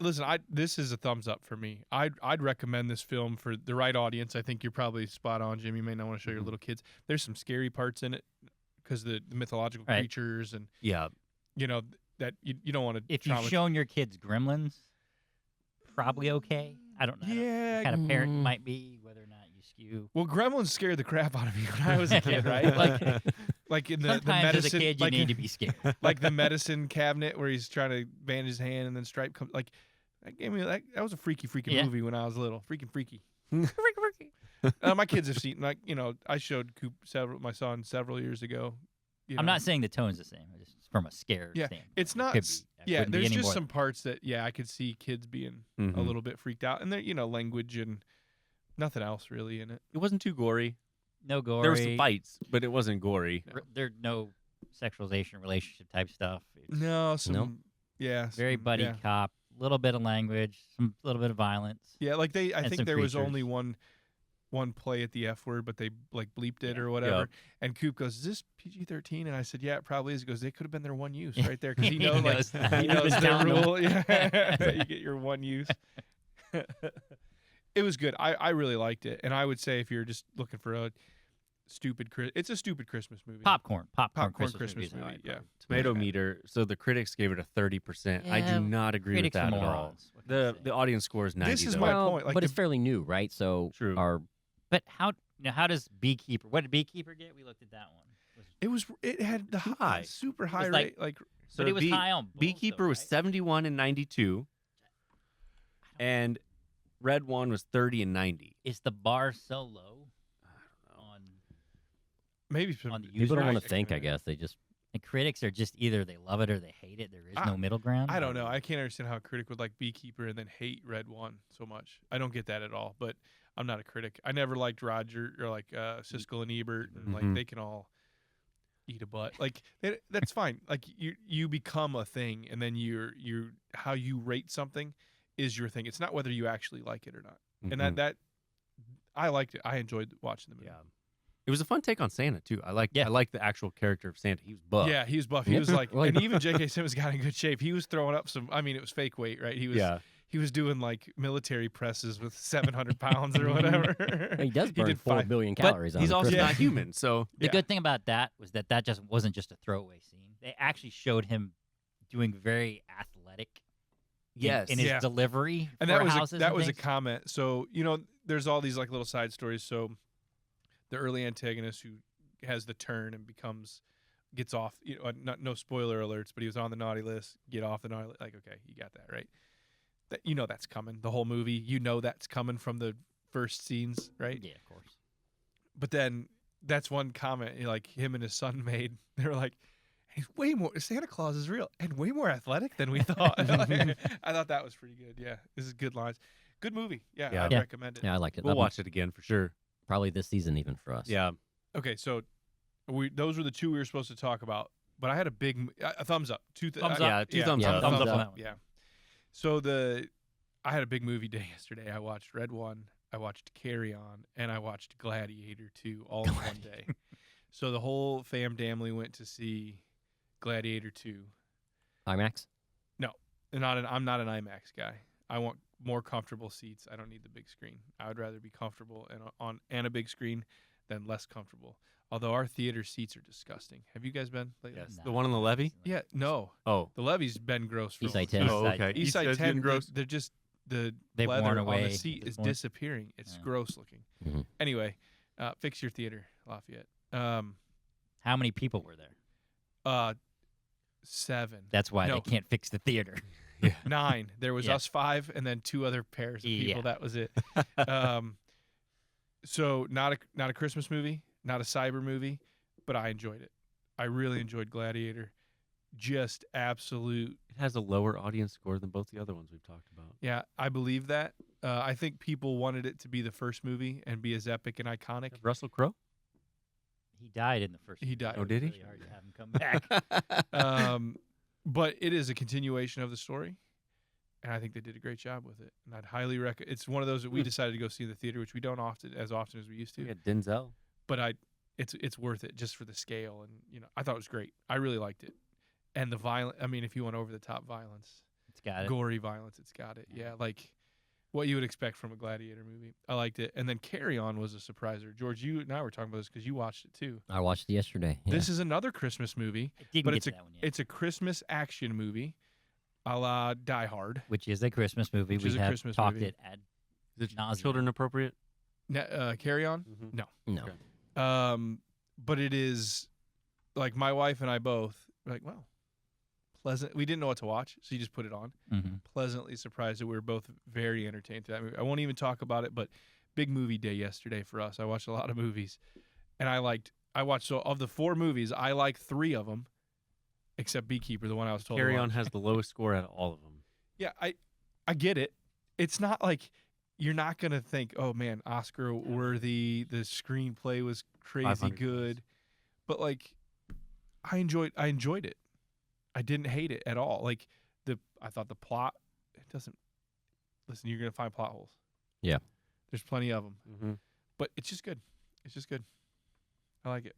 S4: This is a thumbs up for me. I'd recommend this film for the right audience. I think you're probably spot on, Jim. You may not want to show your
S2: Mhm.
S4: little kids. There's some scary parts in it because the mythological
S3: Right.
S4: creatures and,
S2: yeah.
S4: that you don't want to
S3: If you've shown your kids Gremlins, probably okay. I don't know.
S4: Yeah.
S3: What kind of parent
S1: mm.
S3: might be, whether or not you skew.
S4: Well, Gremlins scared the crap out of me when I was a kid, right? Like in the
S3: Sometimes
S4: medicine,
S3: as a kid, you
S4: like,
S3: need to be scared.
S4: like the medicine cabinet where he's trying to bandage his hand and then Stripe comes. Like that gave me that was a freaky
S3: Yeah.
S4: movie when I was little. Freaking freaky. My kids have seen I showed Coop my son several years ago.
S3: I'm not saying the tone's the same. Just from a scared
S4: Yeah,
S3: standpoint.
S4: it's
S3: It
S4: not.
S3: could be. It
S4: Yeah,
S3: wouldn't be
S4: there's
S3: any
S4: just
S3: more
S4: some parts that I could see kids being a
S2: Mhm.
S4: little bit freaked out, and there language and nothing else really in it.
S2: It wasn't too gory.
S3: no gory.
S2: There were some fights, but it wasn't gory.
S3: There's no sexualization, relationship type stuff. It's
S4: No, some
S1: Nope.
S4: yeah,
S3: very
S4: some-
S3: buddy
S4: yeah.
S3: cop. A little bit of language, some little bit of violence.
S4: Yeah, like I
S3: and
S4: think
S3: some
S4: there was only
S3: creatures.
S4: one play at the F word, but they like bleeped it
S3: Yeah.
S4: or whatever.
S2: Yep.
S4: And Coop goes, "Is this PG-13?" And I said, "Yeah, it probably is." He goes, "They could have been their one use right there because he
S3: He
S4: knows
S3: knows that.
S4: he
S3: He
S4: knows
S3: was
S4: the
S3: counting 'em.
S4: rule. Yeah, that you get your one use." It was good. I really liked it, and I would say if you're just looking for a it's a stupid Christmas movie.
S3: Popcorn
S4: Popcorn
S3: Christmas
S4: Christmas
S3: movie.
S4: movie, yeah.
S2: Tomato
S4: Yeah.
S2: meter. So the critics gave it a 30%. I
S3: Yeah,
S2: do not agree with
S3: Critics
S2: that
S3: are
S2: at all.
S3: morons. What can I say?
S2: The audience score is 90.
S4: This is
S2: though.
S4: my
S1: Well,
S4: point, like
S1: but
S4: the-
S1: it's fairly new, right? So
S2: True.
S3: But how does Beekeeper? What did Beekeeper get? We looked at that one.
S4: It had the
S2: High.
S4: super high
S3: like-
S4: rate. Like
S2: So
S3: but it was
S2: Bee-
S3: high on both,
S2: Beekeeper
S3: though,
S2: was
S3: right?
S2: 71 and 92, and Red One was 30 and 90.
S3: Is the bar so low on
S4: maybe some,
S3: On the
S1: People don't
S3: user
S1: want to think, I guess. They just
S3: the critics are just either they love it or they hate it. There is
S4: I-
S3: no middle ground.
S4: I don't know. I can't understand how a critic would like Beekeeper and then hate Red One so much. I don't get that at all. But I'm not a critic. I never liked Roger or like Siskel and Ebert, and like
S2: Mhm.
S4: they can all eat a butt. Like that's fine. Like you become a thing, and then you're how you rate something is your thing. It's not whether you actually like it or not. And
S2: Mhm.
S4: that I liked it. I enjoyed watching the movie.
S2: Yeah. It was a fun take on Santa too. I like
S3: Yeah.
S2: the actual character of Santa. He was buff.
S4: Yeah, he was buff. He
S1: Yeah.
S4: was like,
S1: Well,
S4: and even J.K. Simmons got in good shape. He was throwing up some. I mean, it was fake weight, right? He was.
S2: Yeah.
S4: He was doing like military presses with 700 pounds or whatever.
S1: he does burn
S4: did
S1: 4
S4: 5
S1: billion
S2: But
S1: calories.
S2: he's
S1: on
S2: also
S1: Christmas.
S2: not human. So
S3: The
S4: Yeah.
S3: good thing about that was that just wasn't just a throwaway scene. They actually showed him doing very athletic.
S2: yes.
S3: in his
S4: Yeah.
S3: delivery.
S4: And
S3: for
S4: that was
S3: houses
S4: that
S3: and
S4: was a
S3: things.
S4: comment. So there's all these like little side stories. So the early antagonist who has the turn and gets off. No spoiler alerts, but he was on the naughty list. Get off the naughty list. Like, okay, you got that right. That that's coming. The whole movie, that's coming from the first scenes, right?
S3: Yeah, of course.
S4: But then that's one comment like him and his son made. They were like, "He's way more. Santa Claus is real and way more athletic than we thought." I thought that was pretty good. Yeah, this is good lines. Good movie. Yeah,
S2: Yeah.
S4: I'd
S3: Yeah.
S4: recommend it.
S1: Yeah, I liked it.
S2: we'll
S1: That'll be
S2: watch it again for sure.
S1: probably this season even for us.
S2: Yeah.
S4: Okay, so those were the two we were supposed to talk about. but I had a big a thumbs up.
S3: Thumbs up.
S2: Yeah, two thumbs
S1: up.
S3: Thumbs up on
S1: up.
S3: that one.
S4: Yeah. So I had a big movie day yesterday. I watched Red One, I watched Carry On, and I watched Gladiator 2 all in one day. So the whole family went to see Gladiator 2.
S1: IMAX.
S4: I'm not an IMAX guy. I want more comfortable seats. I don't need the big screen. I would rather be comfortable and a big screen than less comfortable. Although our theater seats are disgusting. Have you guys been lately?
S2: Yes. The one on the levee?
S4: Yeah, no.
S2: Oh.
S4: The levee's been gross for a
S1: Eastside
S4: long
S1: 10.
S4: time.
S2: Oh, okay.
S4: Eastside 10,
S2: gross.
S4: they're just the
S3: They've
S4: leather
S3: worn
S4: on
S3: away
S4: the seat
S3: at this
S4: is
S3: point.
S4: disappearing. It's
S3: Yeah.
S4: gross looking.
S1: Mhm.
S4: Anyway, fix your theater, Lafayette.
S3: How many people were there?
S4: 7.
S3: That's why
S4: No.
S3: they can't fix the theater.
S4: 9. There was
S3: Yeah.
S4: us 5 and then 2 other pairs of people.
S3: Yeah.
S4: That was it. So not a Christmas movie, not a cyber movie, but I enjoyed it. I really enjoyed Gladiator. Just absolute.
S2: It has a lower audience score than both the other ones we've talked about.
S4: Yeah, I believe that. I think people wanted it to be the first movie and be as epic and iconic.
S2: Russell Crowe?
S3: He died in the first.
S4: He
S3: movie.
S4: died.
S3: It
S2: Oh,
S3: was
S2: did he?
S3: really hard to have him come back.
S4: But it is a continuation of the story, and I think they did a great job with it. And I'd highly recommend. It's one of those that we decided to go see in the theater, which we don't as often as we used to.
S2: Yeah, Denzel.
S4: But it's worth it just for the scale, and I thought it was great. I really liked it, and the violence. I mean, if you want over the top violence,
S3: It's got it.
S4: gory violence, it's got it. Yeah, like what you would expect from a Gladiator movie. I liked it, and then Carry On was a surpriser. George, you and I were talking about this because you watched it too.
S1: I watched it yesterday. Yeah.
S4: This is another Christmas movie,
S3: I didn't
S4: but
S3: get
S4: it's
S3: to
S4: a
S3: that one yet.
S4: it's a Christmas action movie, a la Die Hard.
S3: Which is a Christmas movie.
S4: Which
S3: We
S4: is a
S3: have
S4: Christmas
S3: talked
S4: movie.
S3: it ad
S2: Is it
S3: nauseam.
S2: children appropriate?
S4: Carry On.
S2: Mm-hmm.
S1: no.
S2: Okay.
S4: But it is like my wife and I both were like, wow, pleasant. We didn't know what to watch, so you just put it on.
S3: Mhm.
S4: Pleasantly surprised that we were both very entertained through that movie. I won't even talk about it, but big movie day yesterday for us. I watched a lot of movies, and so of the 4 movies, I like 3 of them, except Beekeeper, the one I was told. to
S2: Carry On
S4: watch.
S2: has the lowest score out of all of them.
S4: Yeah, I get it. It's not like you're not gonna think, oh man, Oscar worthy. The screenplay was crazy
S2: 500
S4: good, but like I enjoyed it. I didn't hate it at all. Like I thought the plot. It doesn't. Listen, you're gonna find plot holes.
S1: Yeah.
S4: There's plenty of them,
S2: Mm-hmm.
S4: but it's just good. It's just good. I like it.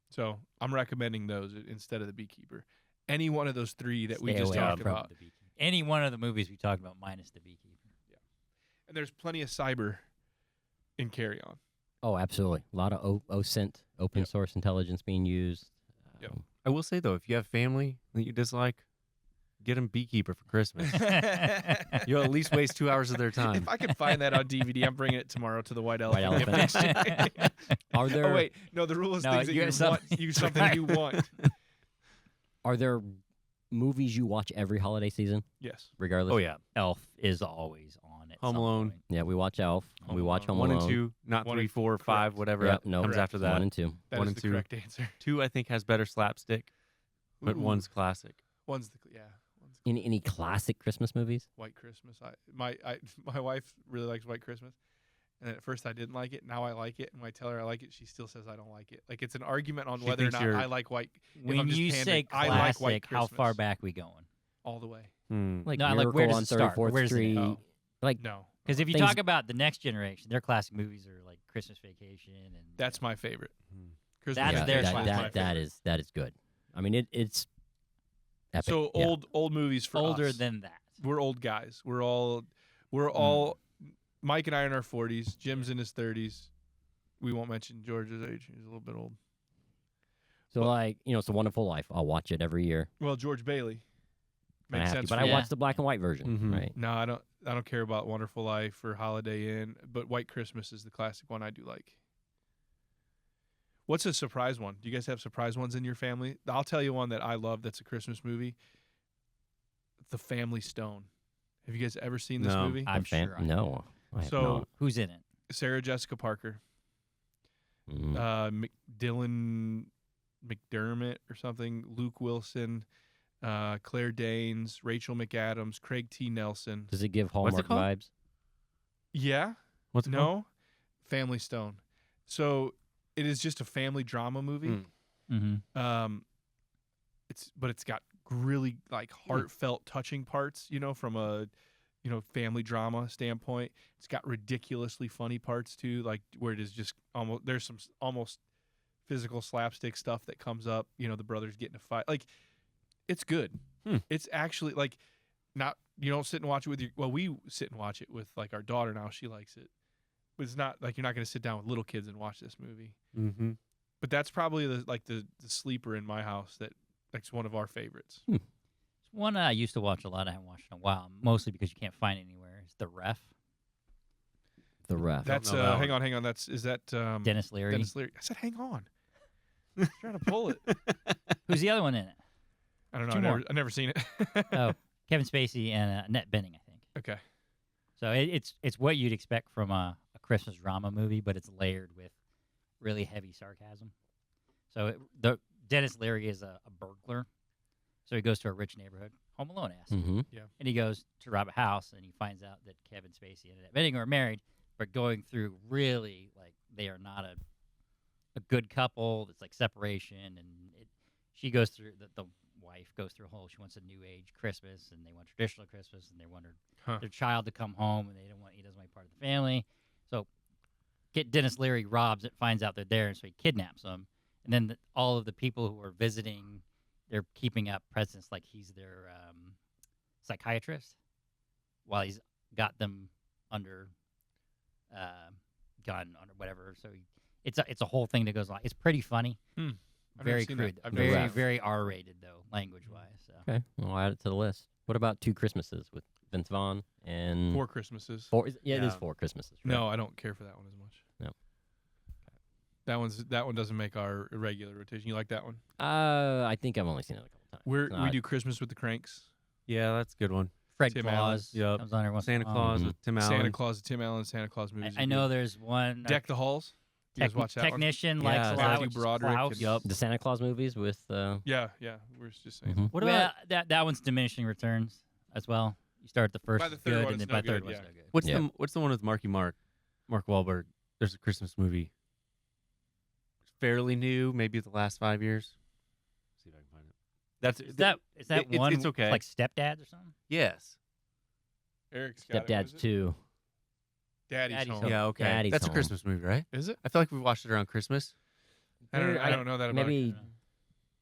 S4: So I'm recommending those instead of the Beekeeper. Any one of those 3 that we
S3: Stay
S4: just
S3: away
S4: talked
S3: from
S4: about.
S3: the Beekeeper. Any one of the movies we talked about minus the Beekeeper.
S4: And there's plenty of cyber in Carry On.
S1: Oh, absolutely. A lot of OSINT, open
S4: Yep.
S1: source intelligence being used.
S4: Yep.
S2: I will say, though, if you have family that you dislike, get them Beekeeper for Christmas. You'll at least waste 2 hours of their time.
S4: If I can find that on DVD, I'm bringing it tomorrow to the White Elephant.
S1: White
S4: gift
S1: Elephant.
S4: exchange.
S1: Are there
S4: Oh wait, no. The rule is
S3: No,
S4: things that
S3: you
S4: you
S3: have some-
S4: want. You something you want.
S1: are there movies you watch every holiday season,
S4: Yes.
S1: regardless?
S2: Oh, yeah.
S3: Elf is always on at
S2: Home
S3: some
S2: Alone.
S3: point.
S1: Yeah, we watch Elf.
S4: Home
S1: we watch
S4: Alone.
S1: Home
S2: 1
S1: Alone.
S2: and 2, not
S4: 1
S2: 3,
S4: and
S2: 4, 5,
S4: correct.
S2: whatever
S1: Yep, no,
S2: comes
S4: correct.
S2: after that.
S1: 1 and 2.
S4: That
S2: 1
S4: is
S2: and
S4: the
S2: 2.
S4: correct answer.
S2: 2, I think, has better slapstick, but
S4: Ooh.
S2: 1's classic.
S4: One's the One's
S1: Any classic Christmas movies?
S4: White Christmas. My wife really likes White Christmas, and at first I didn't like it. Now I like it, and when I tell her I like it, she still says I don't like it. Like it's an argument on
S2: She
S4: whether or
S2: thinks
S4: not
S2: you're-
S4: I like White. if
S3: When
S4: I'm just
S3: you
S4: pandering,
S3: say
S4: I
S3: classic,
S4: like White
S3: how far
S4: Christmas.
S3: back we going?
S4: All the way.
S1: Like
S3: No, like,
S1: Miracle
S3: where does
S1: on
S3: it start?
S1: 34th
S3: Where's it
S1: Street.
S4: end?
S1: Like
S4: No,
S3: Because if you
S1: Things-
S3: talk about the next generation, their classic movies are like Christmas Vacation and
S4: that's my favorite.
S2: Hmm.
S4: Christmas
S3: That's
S4: Vacation
S3: their
S4: is
S3: classic.
S4: my
S1: that
S4: favorite.
S1: is good. I mean, it's epic.
S4: So
S1: yeah.
S4: old movies for
S3: older
S4: us.
S3: than that.
S4: We're old guys. We're all Mike and I are in our 40s. Jim's in his 30s. We won't mention George's age. He's a little bit old.
S1: So like It's a Wonderful Life. I'll watch it every year.
S4: Well, George Bailey
S1: I
S4: makes
S1: have to,
S4: sense.
S1: but
S4: for
S1: I
S4: you.
S3: Yeah.
S1: watch the black and white version,
S2: Mhm.
S1: right?
S4: No, I don't care about Wonderful Life or Holiday Inn, but White Christmas is the classic one I do like. What's a surprise one? Do you guys have surprise ones in your family? I'll tell you one that I love that's a Christmas movie. The Family Stone. Have you guys ever seen this
S2: No.
S4: movie?
S3: I'm
S1: The fam-
S3: sure. I have.
S1: No. I have
S4: So-
S1: not.
S3: Who's in it?
S4: Sarah Jessica Parker,
S1: Mhm.
S4: Dylan McDermott or something, Luke Wilson, Claire Danes, Rachel McAdams, Craig T. Nelson.
S1: Does it give
S2: What's it
S1: Hallmark
S2: called?
S1: vibes?
S4: Yeah.
S2: What's it called?
S4: No, Family Stone. So it is just a family drama movie.
S2: Mm.
S3: Mm-hmm.
S4: it's got really like heartfelt, touching parts. From a family drama standpoint. It's got ridiculously funny parts too, like where it is just there's some almost physical slapstick stuff that comes up. The brothers get in a fight. Like, it's good. It's actually like not you don't sit and watch it with we sit and watch it with like our daughter now. She likes it. But it's not like you're not going to sit down with little kids and watch this movie.
S2: Mm-hmm.
S4: But that's probably the sleeper in my house that's one of our favorites.
S3: One I used to watch a lot. I haven't watched in a while, mostly because you can't find it anywhere. It's The Ref.
S1: The Ref.
S4: That's
S2: know that
S4: hang on. Is that
S3: Dennis Leary.
S4: Dennis Leary. I said, hang on. I'm trying to pull it.
S3: Who's the other one in it?
S4: I don't know.
S3: Two more.
S4: I've never seen it.
S3: Oh, Kevin Spacey and Annette Bening, I think.
S4: Okay.
S3: So it's what you'd expect from a Christmas drama movie, but it's layered with really heavy sarcasm. So Dennis Leary is a burglar. So he goes to a rich neighborhood, Home Alone esque.
S1: Mm-hmm.
S4: Yeah.
S3: And he goes to rob a house, and he finds out that Kevin Spacey and Annette Bening are married, but going through really, like, they are not a good couple. It's like separation, and she goes through, the wife goes through a whole, she wants a new age Christmas, and they want traditional Christmas, and they want their child to come home, and he doesn't want to be part of the family. So Dennis Leary robs it, finds out they're there, and so he kidnaps them. And then all of the people who are visiting, they're keeping up presents like he's their psychiatrist, while he's got them under gun or whatever. So it's a whole thing that goes on. It's pretty funny.
S4: I've
S3: Very
S4: never seen that.
S3: crude.
S4: I've never
S3: Very
S4: seen it.
S3: very R-rated though, language-wise. So.
S1: Okay, I'll add it to the list. What about Two Christmases with Vince Vaughn and
S4: 4 Christmases.
S1: It is
S2: Yeah.
S1: 4 Christmases. Right?
S4: No, I don't care for that one as much.
S1: No.
S4: That one doesn't make our regular rotation. You like that one?
S1: I think I've only seen it a couple times.
S4: We
S1: It's not-
S4: do Christmas with the Cranks.
S2: Yeah, that's a good one.
S3: Fred
S4: Tim
S3: Claus
S2: Allen.
S3: comes on every once in
S2: Santa
S3: a while.
S2: Claus
S1: Mhm.
S2: with Tim Allen.
S4: Santa Claus, Tim Allen, Santa Claus movies.
S3: I know there's one
S4: Deck the Halls. You guys watch that one?
S3: technician
S2: Yeah,
S3: likes a lot.
S4: Matthew
S3: which is
S4: Broderick
S3: Klaus.
S4: and-
S2: Yup.
S1: the Santa Claus movies with.
S4: Yeah. We're just saying.
S1: Mhm.
S2: What
S3: Well,
S2: about
S3: that one's diminishing returns as well. You start the first
S4: By the
S3: is
S4: third
S3: good,
S4: one,
S3: and
S4: it's
S3: then by
S4: no
S3: the third
S4: good,
S3: one's
S4: yeah.
S3: no good.
S2: what's the one with Mark Wahlberg? There's a Christmas movie. Fairly new, maybe the last 5 years. See if I can find it. That's
S3: Is that one?
S2: It's okay.
S3: Like Stepdads or something?
S2: Yes.
S4: Eric's got it. What
S1: Stepdads
S4: is it?
S1: 2.
S4: Daddy's
S3: Daddy's
S4: Home.
S3: Home.
S2: Yeah. Okay.
S1: Daddy's
S2: That's
S1: Home.
S2: a Christmas movie, right?
S4: Is it?
S2: I feel like we watched it around Christmas.
S4: I don't know that about
S1: Maybe.
S4: it.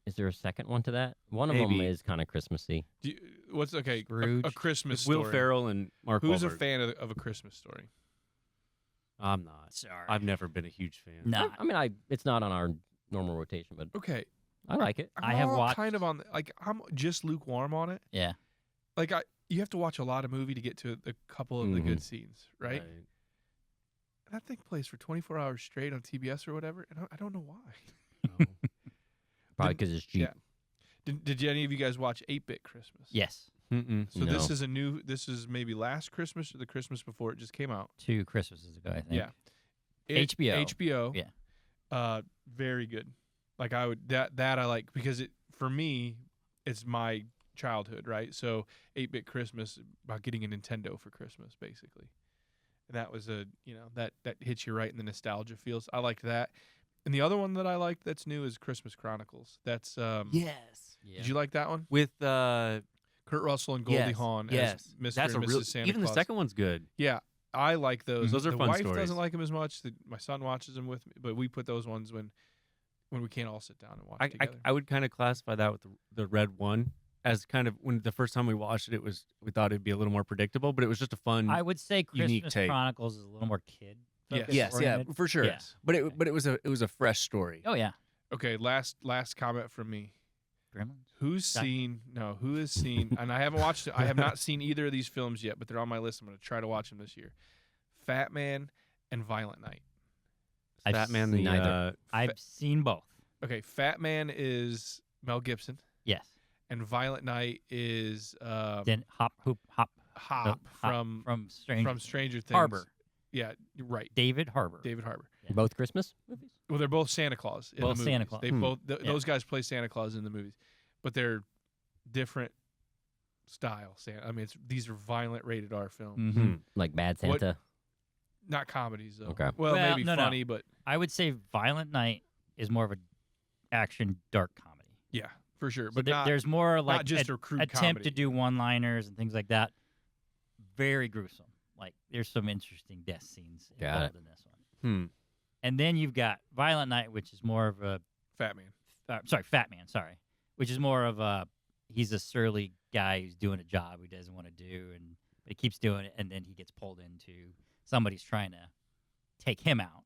S1: Is there a second one to that? One of them
S2: Maybe.
S1: is kind of Christmassy.
S4: What's okay?
S3: Scrooge.
S4: A Christmas
S2: It's Will
S4: story.
S2: Ferrell and Mark
S4: Who's
S2: Wahlberg.
S4: a fan of a Christmas story?
S2: I'm not.
S3: Sorry.
S2: I've never been a huge fan.
S3: No.
S1: I mean, it's not on our normal rotation, but
S4: Okay,
S1: I like it.
S3: I have
S4: all
S3: watched-
S4: kind of on I'm just lukewarm on it.
S3: Yeah.
S4: Like you have to watch a lot of movie to get to a couple of the good scenes, right? And that thing plays for 24 hours straight on TBS or whatever, and I don't know why.
S2: No.
S1: Probably because it's cheap.
S4: Yeah. Did any of you guys watch 8-Bit Christmas?
S3: Yes.
S2: Mm-mm.
S4: So this
S1: No.
S4: this is maybe last Christmas or the Christmas before it just came out.
S3: 2 Christmases ago, I think.
S4: Yeah.
S3: HBO.
S4: Yeah. Very good. Like I would that I like because for me it's my childhood, right? So 8-Bit Christmas about getting a Nintendo for Christmas basically. And that was that hits you right in the nostalgia feels. I liked that. And the other one that I liked that's new is Christmas Chronicles. That's
S2: Yes.
S3: Yeah.
S4: Did you like that one?
S2: With
S4: Kurt Russell and Goldie
S2: yes,
S4: Hawn
S2: yes.
S4: as Mr.
S2: That's
S4: and
S2: a
S4: Mrs.
S2: real.
S4: Santa
S2: Even
S4: Claus.
S2: the second one's good.
S4: Yeah, I like those.
S2: Those are
S4: the
S2: fun
S4: wife
S2: stories.
S4: doesn't like them as much. My son watches them with me, but we put those ones when we can't all sit down and watch together.
S2: I would kind of classify that with the red one as kind of when the first time we watched it, we thought it'd be a little more predictable, but it was just a fun.
S3: I would say
S2: unique
S3: Christmas
S2: take.
S3: Chronicles is a little more kid.
S4: Yes.
S2: yes, yeah,
S3: oriented.
S2: for sure.
S3: Yes.
S2: But it was a fresh story.
S3: Oh yeah.
S4: Okay, last comment from me.
S3: Gremlins.
S4: Who has seen? And I haven't watched it. I have not seen either of these films yet, but they're on my list. I'm going to try to watch them this year. Fat Man and Violent Night.
S3: I've
S2: Fat Man,
S1: seen
S2: the
S1: neither.
S3: I've seen both.
S4: Okay, Fat Man is Mel Gibson,
S3: Yes.
S4: and Violent Night is
S3: Then Hop
S4: Hop from
S3: Stranger
S4: Stranger Things.
S3: Harbor.
S4: Yeah, you're right.
S3: David Harbor.
S4: David Harbor.
S3: Yeah.
S1: Both Christmas movies?
S4: Well, they're both Santa Claus in
S3: Both
S4: the
S3: Santa
S4: movies.
S3: Claus.
S4: They both those guys play Santa Claus in the movies, but they're different style. I mean, these are violent rated R films,
S3: Mm-hmm.
S1: Like Bad
S4: What-
S1: Santa?
S4: not comedies though.
S1: Okay.
S4: Well,
S3: Well,
S4: maybe
S3: no.
S4: funny, but
S3: I would say Violent Night is more of a action dark comedy.
S4: yeah, for sure.
S3: So
S4: But not,
S3: there's more like
S4: not just a crude
S3: attempt
S4: comedy.
S3: to do one-liners and things like that. Very gruesome. Like there's some interesting death scenes
S1: Got
S3: involved in this one.
S2: Hmm.
S3: And then you've got Violent Night, which is more of a
S4: Fat Man.
S3: Fat Man. Sorry, which is more of a he's a surly guy who's doing a job he doesn't want to do, but he keeps doing it, and then he gets pulled into somebody's trying to take him out.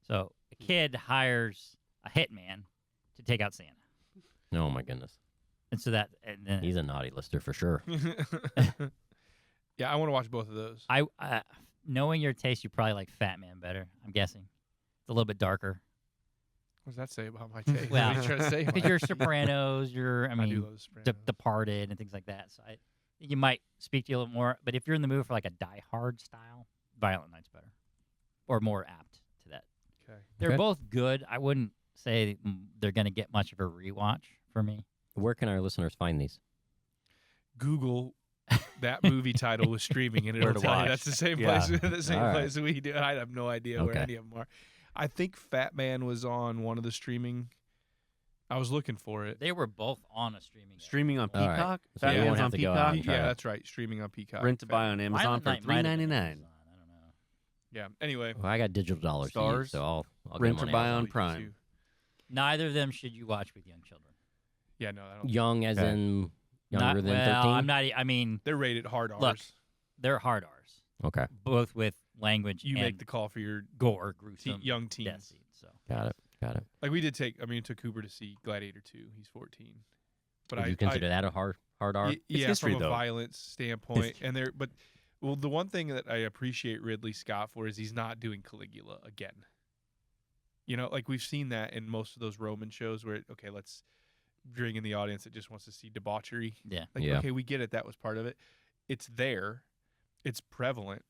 S3: So a kid hires a hitman to take out Santa,
S1: Oh my goodness,
S3: and so and then
S1: he's a naughty lister for sure.
S4: Yeah, I want to watch both of those.
S3: I knowing your taste, you probably like Fat Man better. I'm guessing it's a little bit darker
S4: What does that say about my taste?
S3: Well,
S4: what are you trying to say?
S3: because you're Sopranos. I
S4: I do
S3: mean,
S4: love The Sopranos.
S3: Departed and things like that. So I think you might speak to you a little more. But if you're in the mood for like a Die Hard style, Violent Night's better, or more apt to that.
S4: Okay.
S3: They're
S1: Okay.
S3: both good. I wouldn't say they're going to get much of a rewatch for me.
S1: Where can our listeners find these?
S4: Google that movie title with streaming, and
S2: Where
S4: it'll
S2: to
S4: tell you
S2: watch.
S4: that's the same
S2: Yeah.
S4: place. The same
S1: All right.
S4: place we do. I have no idea where
S1: Okay.
S4: any of them are. I think Fat Man was on one of the streaming. I was looking for it.
S3: They were both on a streaming.
S2: Streaming on
S1: All right.
S2: Peacock.
S1: So
S4: you
S2: Fat
S4: won't
S2: Man's
S1: have
S2: on
S1: to go out
S2: Peacock.
S1: and try
S4: Yeah,
S1: to-
S4: that's right. Streaming on Peacock.
S2: Rent to buy
S4: Fat-
S2: on Amazon for $3.99.
S3: I don't know.
S4: Yeah. Anyway,
S1: Well, I got digital dollars to use,
S2: Stars,
S1: so I'll
S2: rent
S1: get them
S2: or buy
S1: Amazon.
S2: on
S4: you
S2: Prime.
S4: too.
S3: Neither of them should you watch with young children.
S4: Yeah, no, I don't.
S1: Young as
S2: Okay.
S1: in younger than 13?
S3: I'm not. I mean,
S4: They're rated hard R's.
S3: Look, they're hard R's,
S1: Okay,
S3: both with language
S4: You
S3: and
S4: make the call for your
S3: gore, gruesome,
S4: young
S3: death
S4: teens.
S3: scenes. So
S1: got it.
S4: Like we did take. I mean, we took Cooper to see Gladiator 2. He's 14. But
S1: Would you consider that a hard R?
S4: Yeah,
S2: history,
S4: from a
S2: though.
S4: violence standpoint, and the one thing that I appreciate Ridley Scott for is he's not doing Caligula again. You know, like we've seen that in most of those Roman shows where let's bring in the audience that just wants to see debauchery.
S3: yeah,
S4: Like,
S1: Yeah.
S4: okay, we get it. That was part of it. It's there, it's prevalent,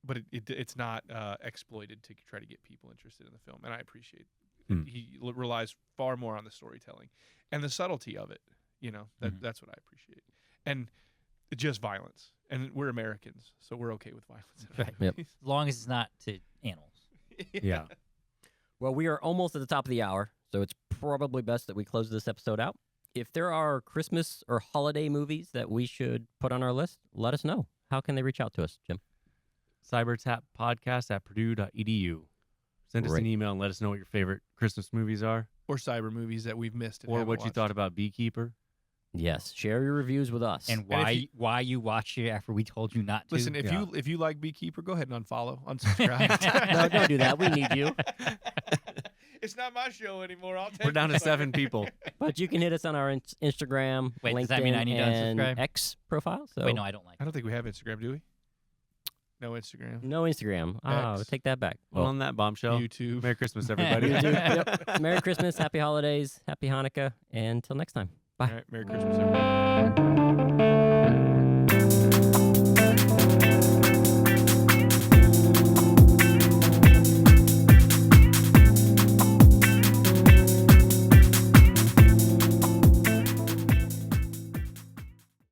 S4: but it's not exploited to try to get people interested in the film, and I appreciate. He relies far more on the storytelling and the subtlety of it. You know, that's what I appreciate, and just violence. And we're Americans, so we're okay with violence.
S3: Right.
S1: Yep.
S3: as long as it's not to animals.
S2: Yeah.
S1: Well, we are almost at the top of the hour, so it's probably best that we close this episode out. If there are Christmas or holiday movies that we should put on our list, let us know. How can they reach out to us, Jim?
S2: CyberTAP podcast at purdue.edu. Send us
S1: Great.
S2: an email and let us know what your favorite Christmas movies are,
S4: Or cyber movies that we've missed, and
S2: or
S4: haven't
S2: what you
S4: watched.
S2: thought about Beekeeper.
S1: Yes, share your reviews with us.
S3: And
S4: if
S3: why you watched it after we told you not to?
S4: Listen,
S2: Yeah.
S4: if you like Beekeeper, go ahead and unfollow, unsubscribe.
S1: No, don't do that. We need you.
S4: It's not my show anymore. I'll take
S2: We're down
S4: it.
S2: to 7 people.
S1: But you can hit us on our Instagram,
S3: Wait,
S1: LinkedIn,
S3: does that mean I need to
S1: and
S3: unsubscribe?
S1: X profile. So
S3: Wait, no, I don't like
S4: I
S3: it.
S4: don't think we have Instagram, do we? No Instagram.
S1: no Instagram. Oh,
S4: X.
S1: take that back.
S2: Well, on that bombshell,
S4: YouTube.
S2: Merry Christmas, everybody.
S1: YouTube. Yep. Merry Christmas, Happy Holidays, Happy Hanukkah, and until next time. Bye.
S4: All right, Merry Christmas, everybody.